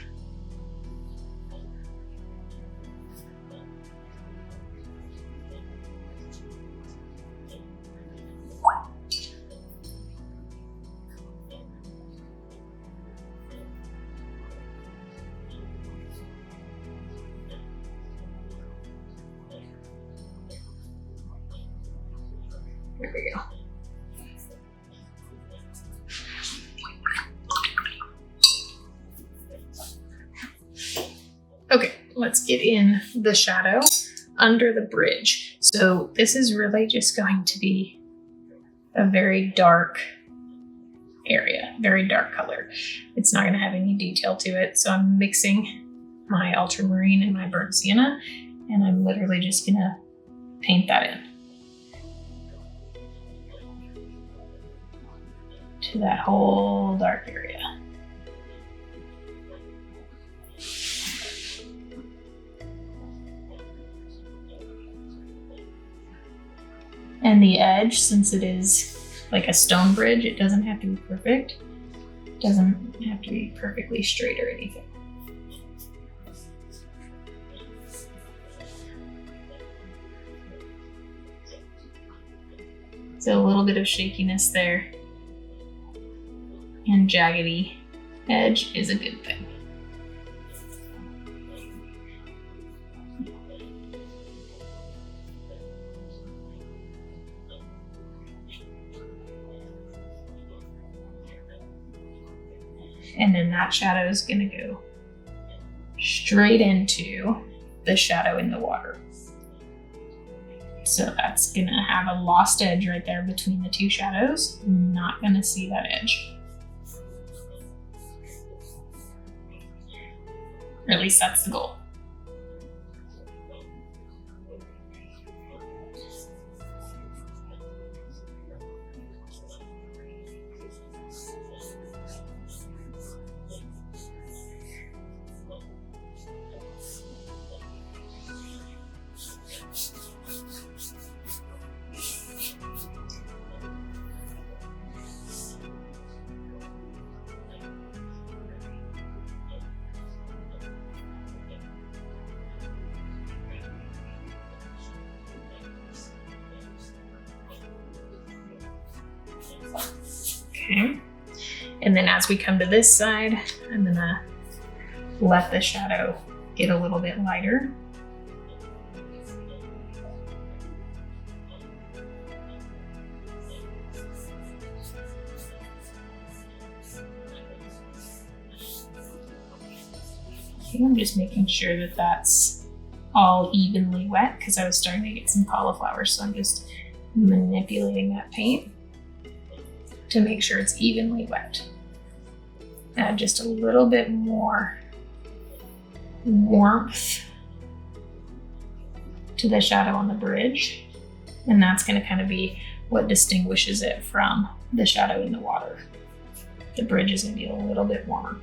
Speaker 1: There we go. Okay, let's get in the shadow under the bridge. So this is really just going to be a very dark area, very dark color. It's not going to have any detail to it. So I'm mixing my ultramarine and my burnt sienna, and I'm literally just going to paint that in to that whole dark area. And the edge, since it is like a stone bridge, it doesn't have to be perfect. It doesn't have to be perfectly straight or anything. So a little bit of shakiness there and jaggedy edge is a good thing. And then that shadow is going to go straight into the shadow in the water. So that's going to have a lost edge right there between the two shadows. I'm not going to see that edge. Or at least that's the goal. Okay, and then as we come to this side, I'm gonna let the shadow get a little bit lighter. think I'm just making sure that that's all evenly wet because I was starting to get some cauliflower. So I'm just manipulating that paint to make sure it's evenly wet. Add just a little bit more warmth to the shadow on the bridge. And that's going to kind of be what distinguishes it from the shadow in the water. The bridge is going to be a little bit warmer.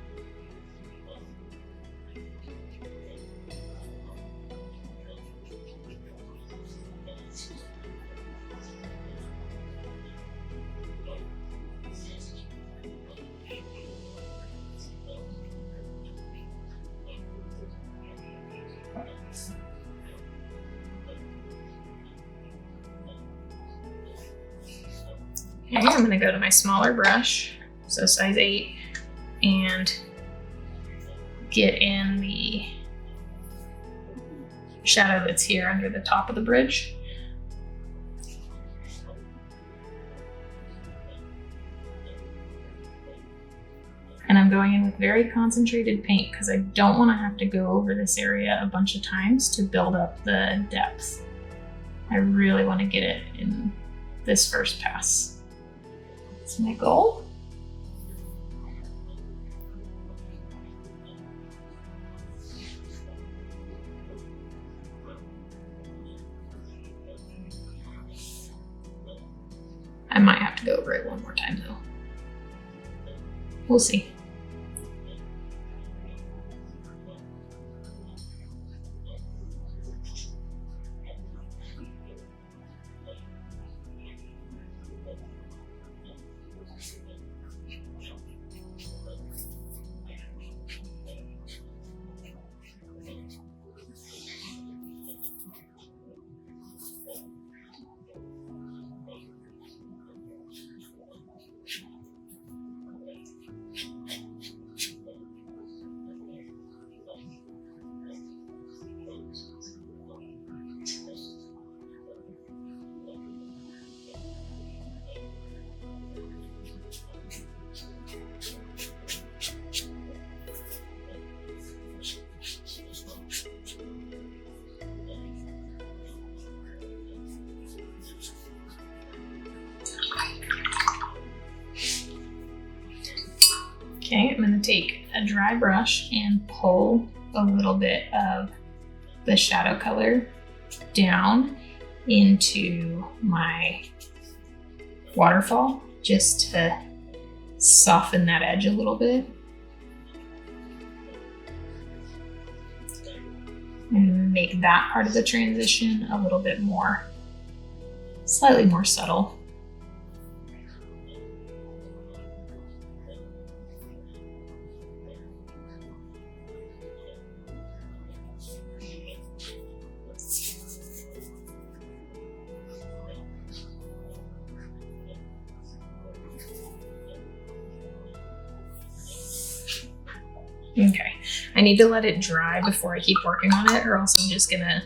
Speaker 1: Okay, I'm going to go to my smaller brush, so size 8, and get in the shadow that's here under the top of the bridge. And I'm going in with very concentrated paint because I don't want to have to go over this area a bunch of times to build up the depth. I really want to get it in this first pass. That's my goal. I might have to go over it one more time though. We'll see. Okay, I'm going to take a dry brush and pull a little bit of the shadow color down into my waterfall just to soften that edge a little bit. And make that part of the transition a little bit more, slightly more subtle. Okay, I need to let it dry before I keep working on it, or else I'm just gonna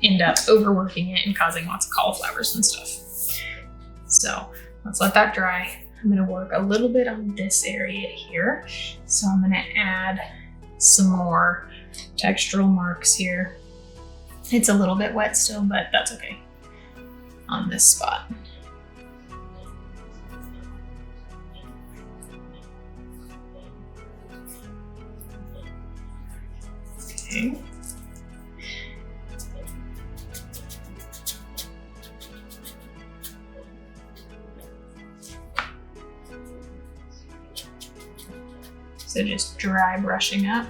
Speaker 1: end up overworking it and causing lots of cauliflowers and stuff. So let's let that dry. I'm gonna work a little bit on this area here. So I'm gonna add some more textural marks here. It's a little bit wet still, but that's okay on this spot. Okay. So just dry brushing up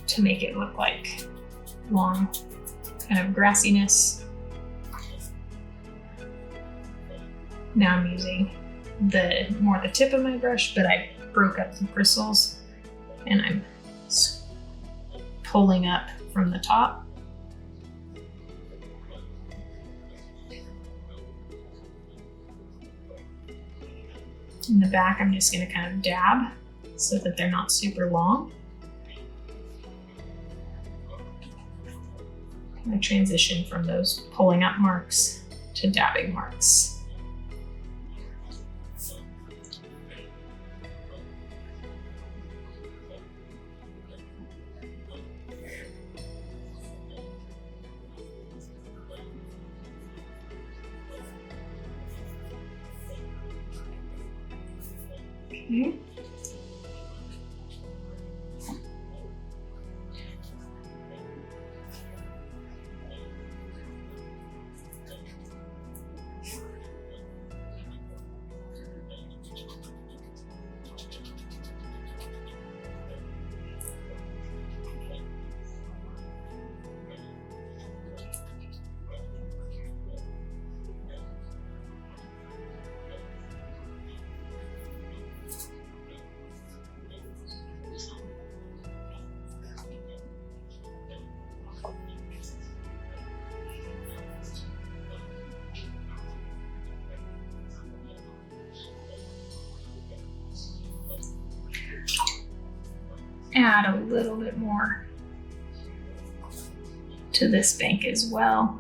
Speaker 1: to make it look like long kind of grassiness. Now I'm using more the tip of my brush, but I broke up some crystals and I'm pulling up from the top. In the back, I'm just going to kind of dab so that they're not super long. I transition from those pulling up marks to dabbing marks. Okay. Add a little bit more to this bank as well.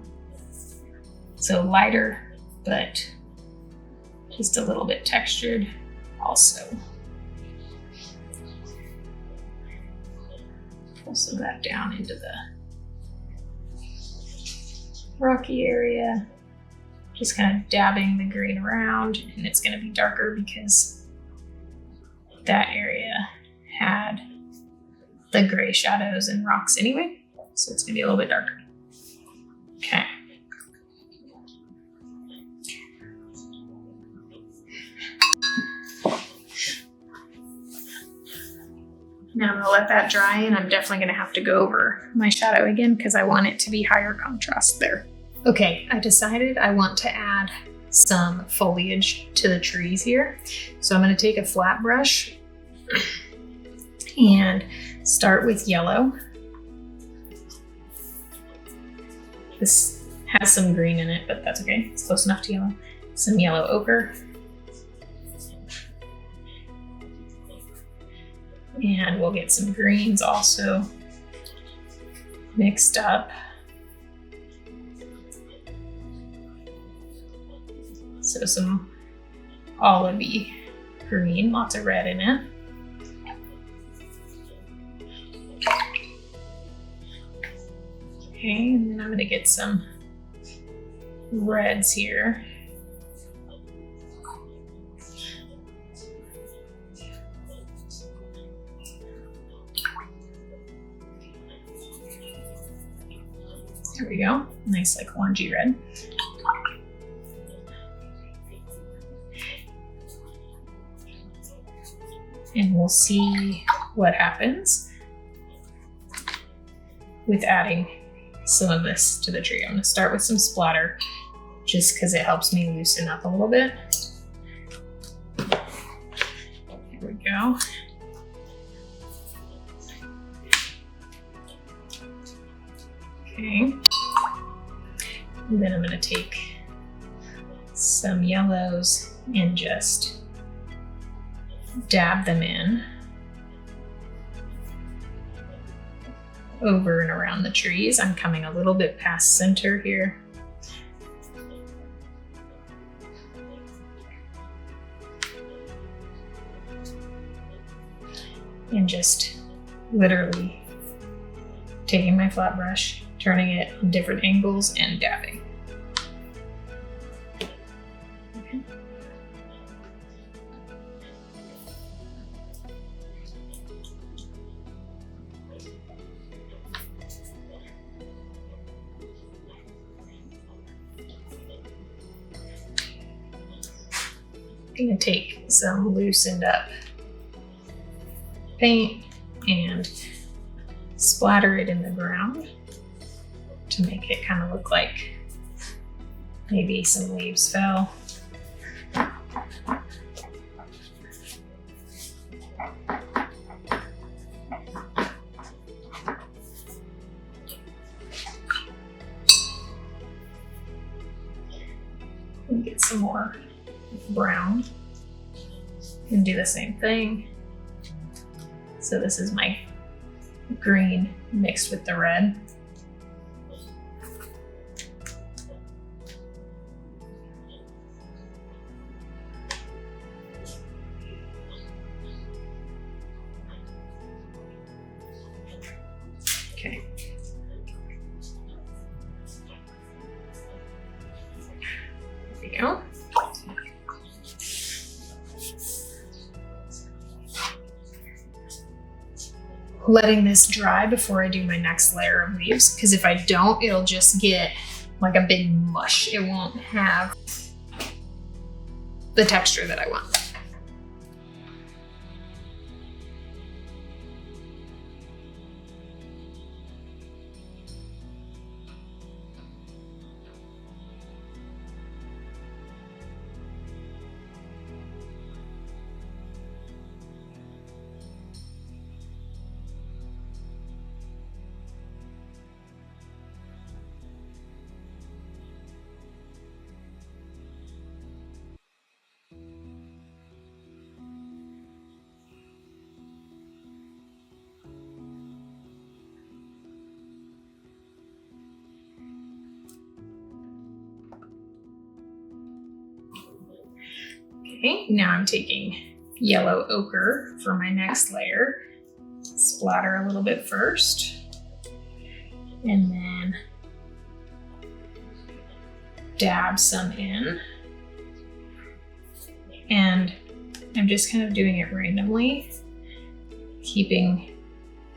Speaker 1: So lighter, but just a little bit textured also. Also that down into the rocky area. Just kind of dabbing the green around, and it's gonna be darker because that area had the gray shadows and rocks anyway. So it's gonna be a little bit darker. Okay. Now I'm gonna let that dry, and I'm definitely gonna have to go over my shadow again because I want it to be higher contrast there. Okay, I decided I want to add some foliage to the trees here. So I'm gonna take a flat brush and start with yellow. This has some green in it, but that's okay. It's close enough to yellow. Some yellow ochre. And we'll get some greens also mixed up. So some olivey green, lots of red in it. Okay, and then I'm gonna get some reds here. There we go, nice like orangey red. And we'll see what happens with adding some of this to the tree. I'm gonna start with some splatter just because it helps me loosen up a little bit. Here we go. Okay. And then I'm gonna take some yellows and just dab them in over and around the trees. I'm coming a little bit past center here. And just literally taking my flat brush, turning it on different angles and dabbing. Okay. I'm gonna take some loosened up paint and splatter it in the ground to make it kind of look like maybe some leaves fell. And get some more brown and do the same thing. So this is my green mixed with the red. Okay. There we go. letting this dry before I do my next layer of leaves, because if I don't, it'll just get like a big mush. It won't have the texture that I want. Okay, now I'm taking yellow ochre for my next layer. Splatter a little bit first, and then dab some in. And I'm just kind of doing it randomly, keeping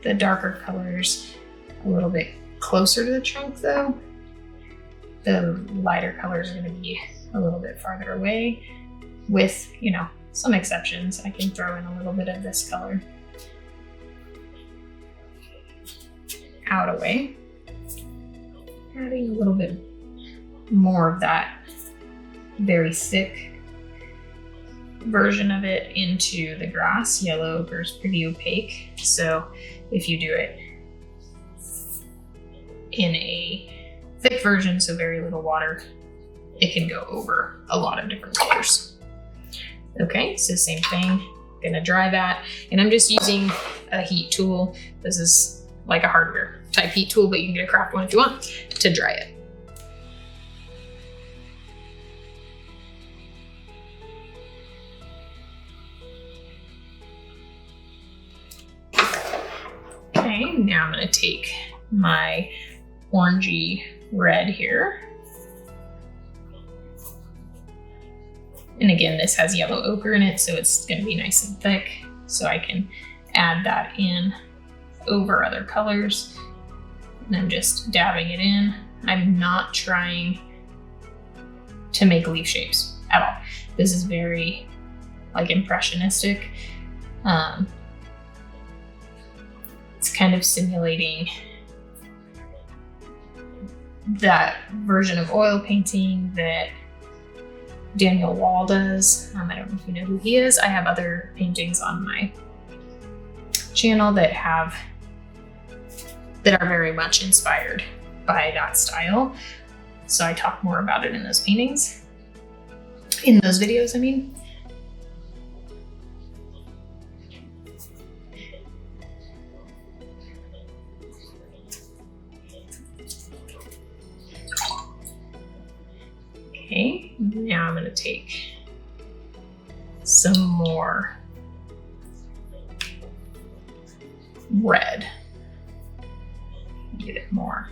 Speaker 1: the darker colors a little bit closer to the trunk though. The lighter colors are going to be a little bit farther away. With, you know, some exceptions, I can throw in a little bit of this color out away. Adding a little bit more of that very thick version of it into the grass. Yellow ochre is pretty opaque, so if you do it in a thick version, so very little water, it can go over a lot of different colors. Okay, so same thing, gonna dry that. And I'm just using a heat tool. This is like a hardware type heat tool, but you can get a craft one if you want, to dry it. Okay, now I'm gonna take my orangey red here. And again, this has yellow ochre in it, so it's gonna be nice and thick. So I can add that in over other colors. And I'm just dabbing it in. I'm not trying to make leaf shapes at all. This is very like impressionistic. It's kind of simulating that version of oil painting that Daniel Wall does. I don't know if you know who he is. I have other paintings on my channel that are very much inspired by that style. So I talk more about it in those paintings, in those videos, I mean. Okay, now I'm gonna take some more red. Get it more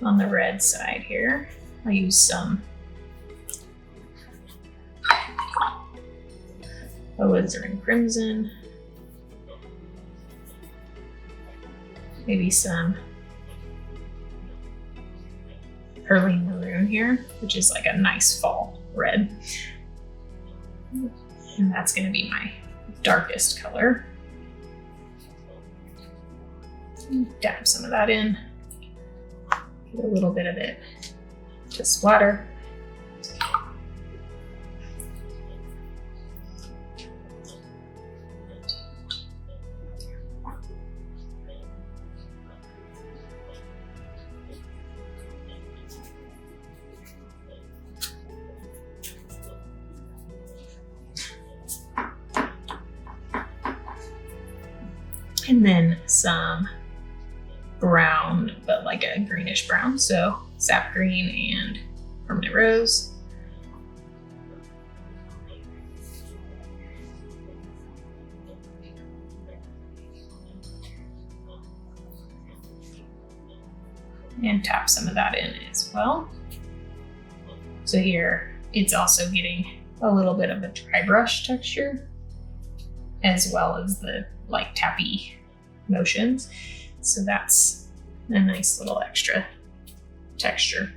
Speaker 1: on the red side here. I'll use some alizarin crimson, maybe some early maroon here, which is like a nice fall red. And that's gonna be my darkest color. Dab some of that in. Get a little bit of it to splatter. And then some brown, but like a greenish brown. So sap green and permanent rose. And tap some of that in as well. So here it's also getting a little bit of a dry brush texture, as well as the like tappy motions. So that's a nice little extra texture.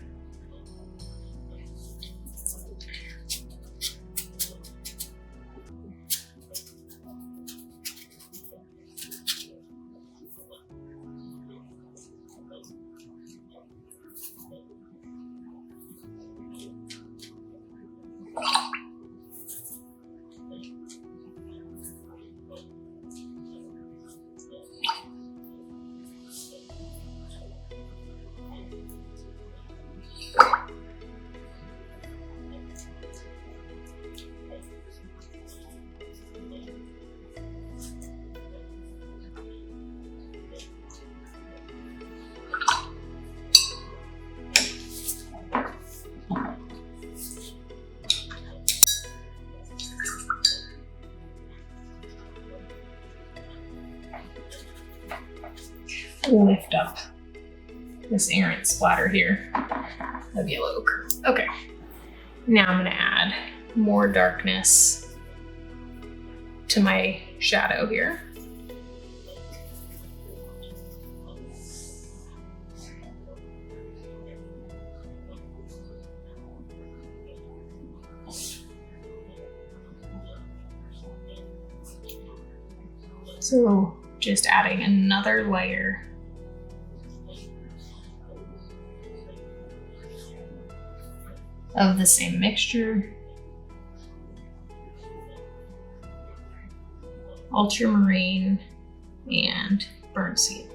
Speaker 1: Lift up this errant splatter here of yellow ochre. Okay, now I'm gonna add more darkness to my shadow here. So just adding another layer of the same mixture. Ultramarine and burnt sienna.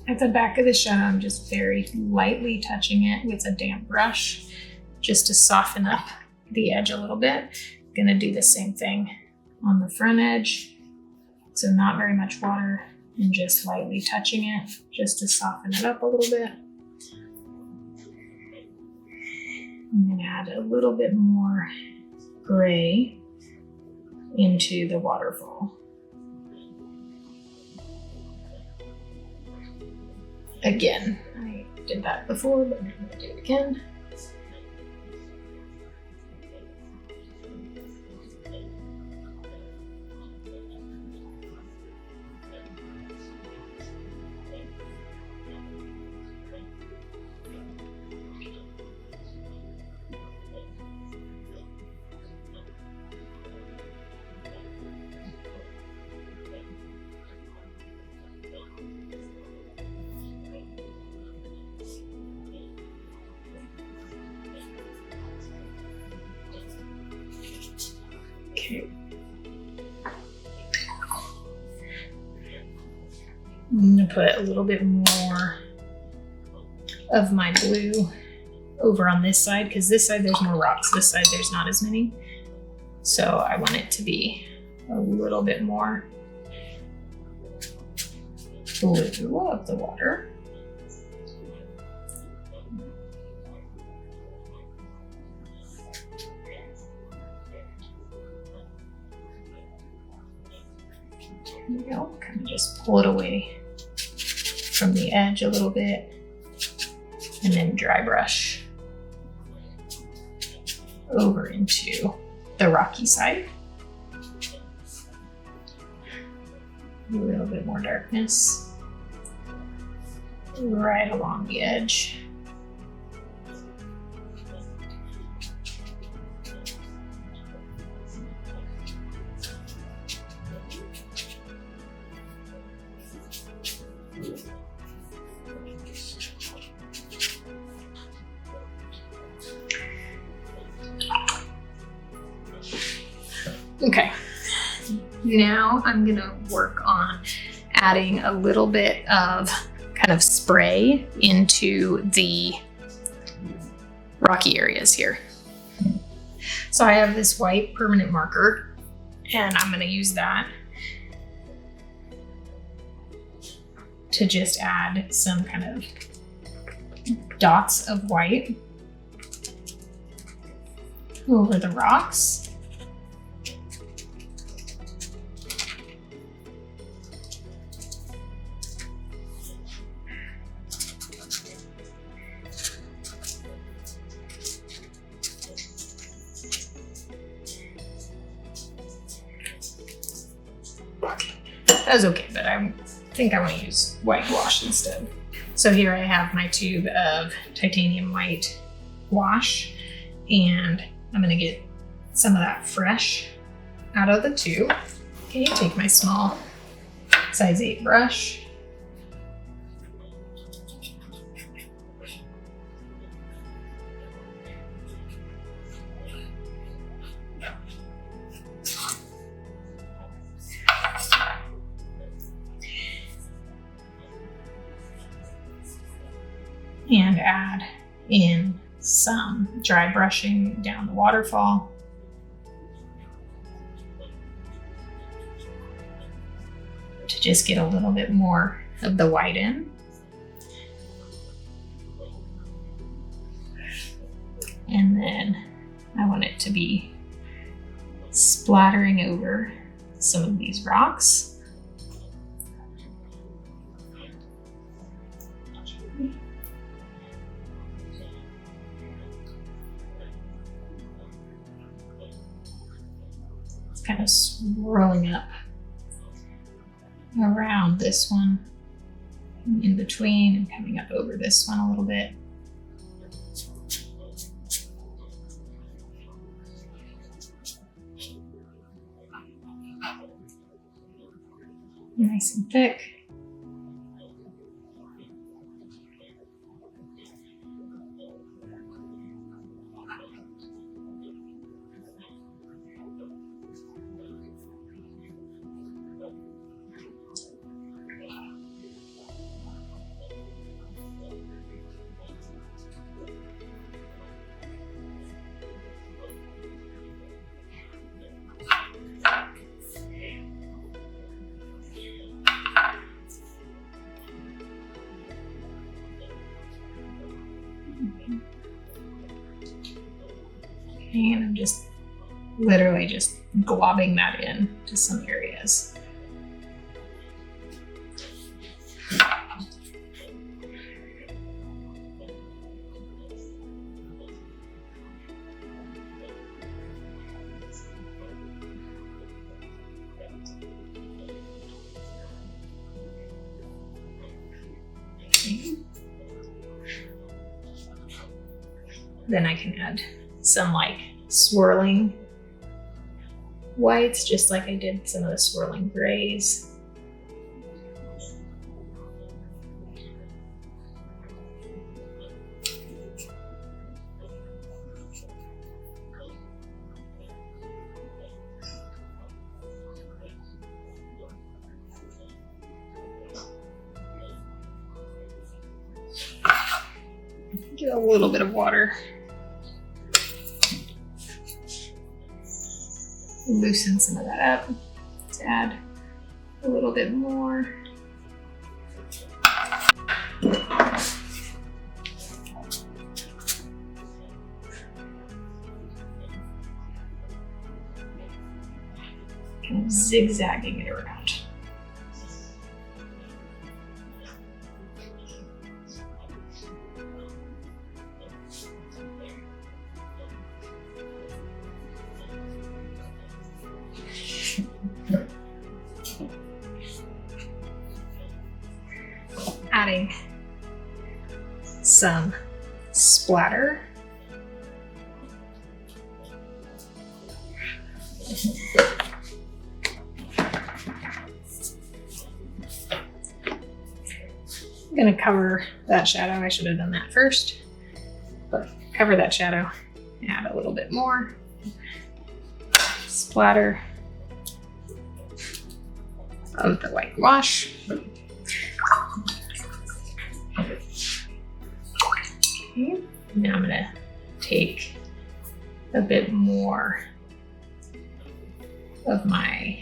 Speaker 1: At the back of the shadow, I'm just very lightly touching it with a damp brush just to soften up the edge a little bit. I'm gonna do the same thing on the front edge. So not very much water and just lightly touching it just to soften it up a little bit. I'm gonna add a little bit more gray into the waterfall. Again, I did that before, but I'm going to do it again. Okay. I'm going to put a little bit more of my blue over on this side, because this side there's more rocks, this side there's not as many. So I want it to be a little bit more blue of the water. There we go, kind of just pull it away from the edge a little bit, and then dry brush over into the rocky side. A little bit more darkness right along the edge. Okay, now I'm gonna work on adding a little bit of kind of spray into the rocky areas here. So I have this white permanent marker, and I'm gonna use that to just add some kind of dots of white over the rocks. That was okay, but I think I want to use white wash instead. So here I have my tube of titanium white wash, and I'm gonna get some of that fresh out of the tube. Okay, take my small size 8 brush. And add in some dry brushing down the waterfall. To just get a little bit more of the white in. And then I want it to be splattering over some of these rocks. Kind of swirling up around this one, in between, and coming up over this one a little bit. Nice and thick. And I'm just literally just globbing that in to some areas. Then I can add some like swirling whites, just like I did some of the swirling grays. Get a little bit of water. Loosen some of that up to add a little bit more. Kind of zigzagging it around. Adding some splatter. I'm going to cover that shadow. I should have done that first, but cover that shadow, add a little bit more splatter of the white wash. Okay, now I'm gonna take a bit more of my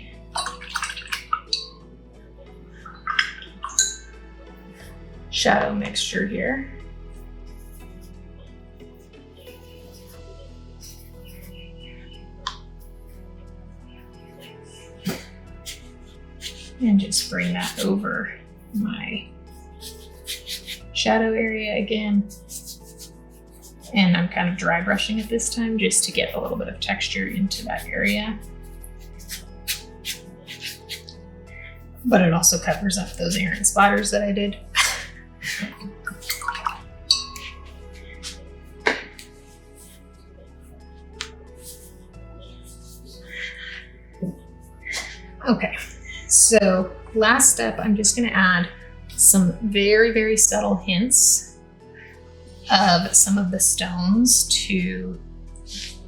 Speaker 1: shadow mixture here. And just bring that over my shadow area again. And I'm kind of dry brushing it this time just to get a little bit of texture into that area. But it also covers up those errant splatters that I did. Okay, so last step, I'm just gonna add some very, very subtle hints of some of the stones to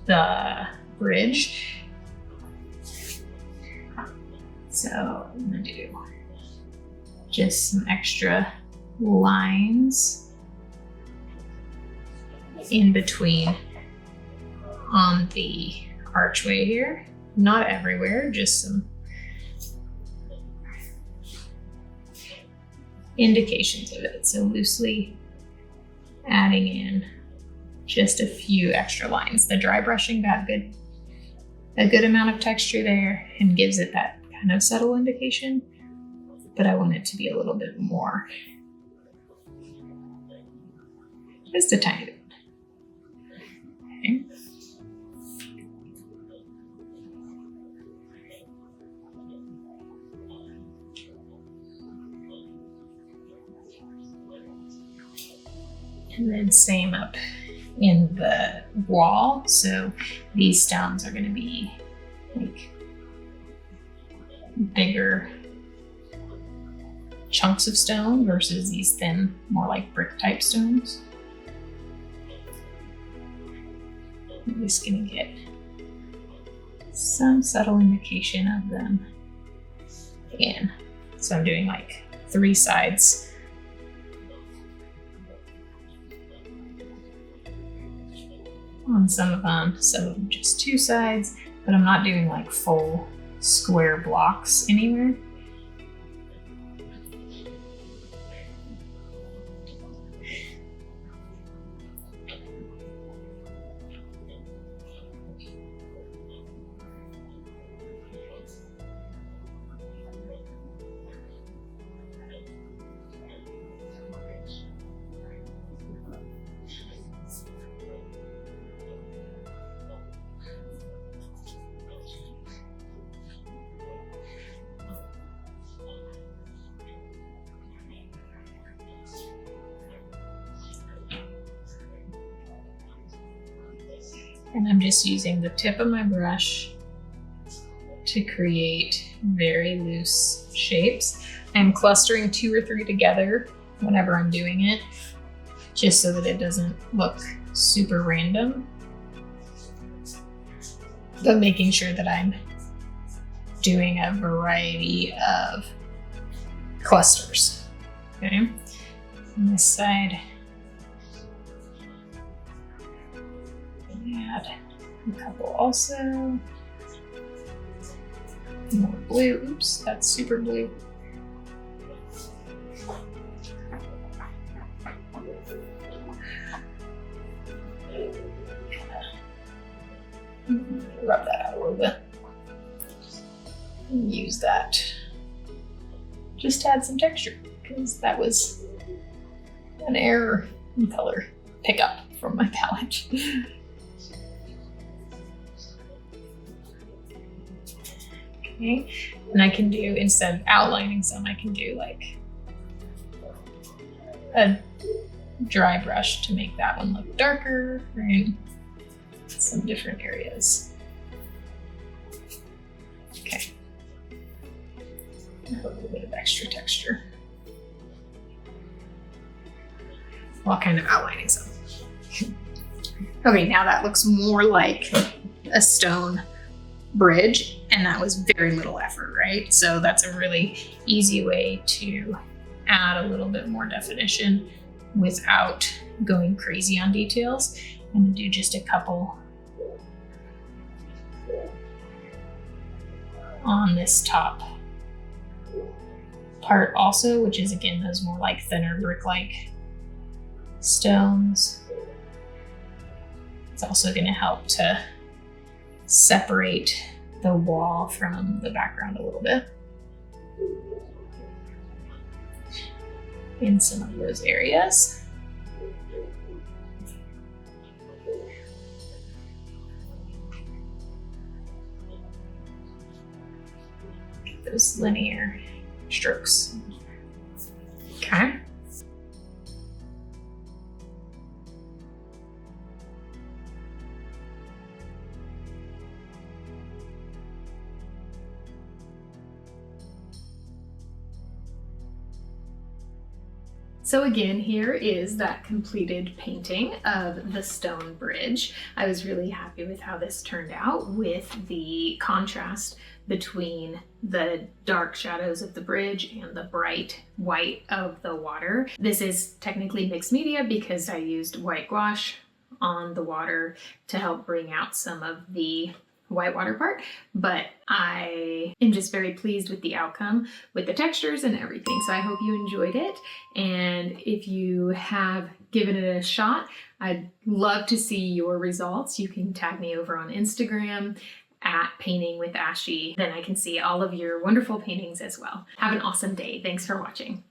Speaker 1: the bridge. So I'm gonna do just some extra lines in between on the archway here. Not everywhere, just some indications of it. So loosely adding in just a few extra lines. The dry brushing got a good amount of texture there and gives it that kind of subtle indication, but I want it to be a little bit more. Just a tiny bit. Okay. And then same up in the wall. So these stones are going to be like bigger chunks of stone versus these thin, more like brick type stones. I'm just going to get some subtle indication of them again. So I'm doing like 3 sides. On some of them just 2 sides, but I'm not doing like full square blocks anywhere. And I'm just using the tip of my brush to create very loose shapes. I'm clustering 2 or 3 together whenever I'm doing it, just so that it doesn't look super random, but making sure that I'm doing a variety of clusters. Okay, on this side, add a couple also. More blue. Oops, that's super blue. Rub that out a little bit. And use that just to add some texture, because that was an error in color pickup from my palette. Okay, and I can do, instead of outlining some, I can do like a dry brush to make that one look darker, right? Some different areas. Okay. A little bit of extra texture while kind of outlining some. Okay, now that looks more like a stone bridge, and that was very little effort, right? So that's a really easy way to add a little bit more definition without going crazy on details. I'm gonna do just a couple on this top part also, which is again those more like thinner brick-like stones. It's also going to help to separate the wall from the background a little bit in some of those areas. Those linear strokes. Okay. So again, here is that completed painting of the stone bridge. I was really happy with how this turned out, with the contrast between the dark shadows of the bridge and the bright white of the water. This is technically mixed media because I used white gouache on the water to help bring out some of the whitewater part, but I am just very pleased with the outcome, with the textures and everything. So I hope you enjoyed it, and if you have given it a shot, I'd love to see your results. You can tag me over on Instagram at Painting with Ashy. Then I can see all of your wonderful paintings as well. Have an awesome day. Thanks for watching.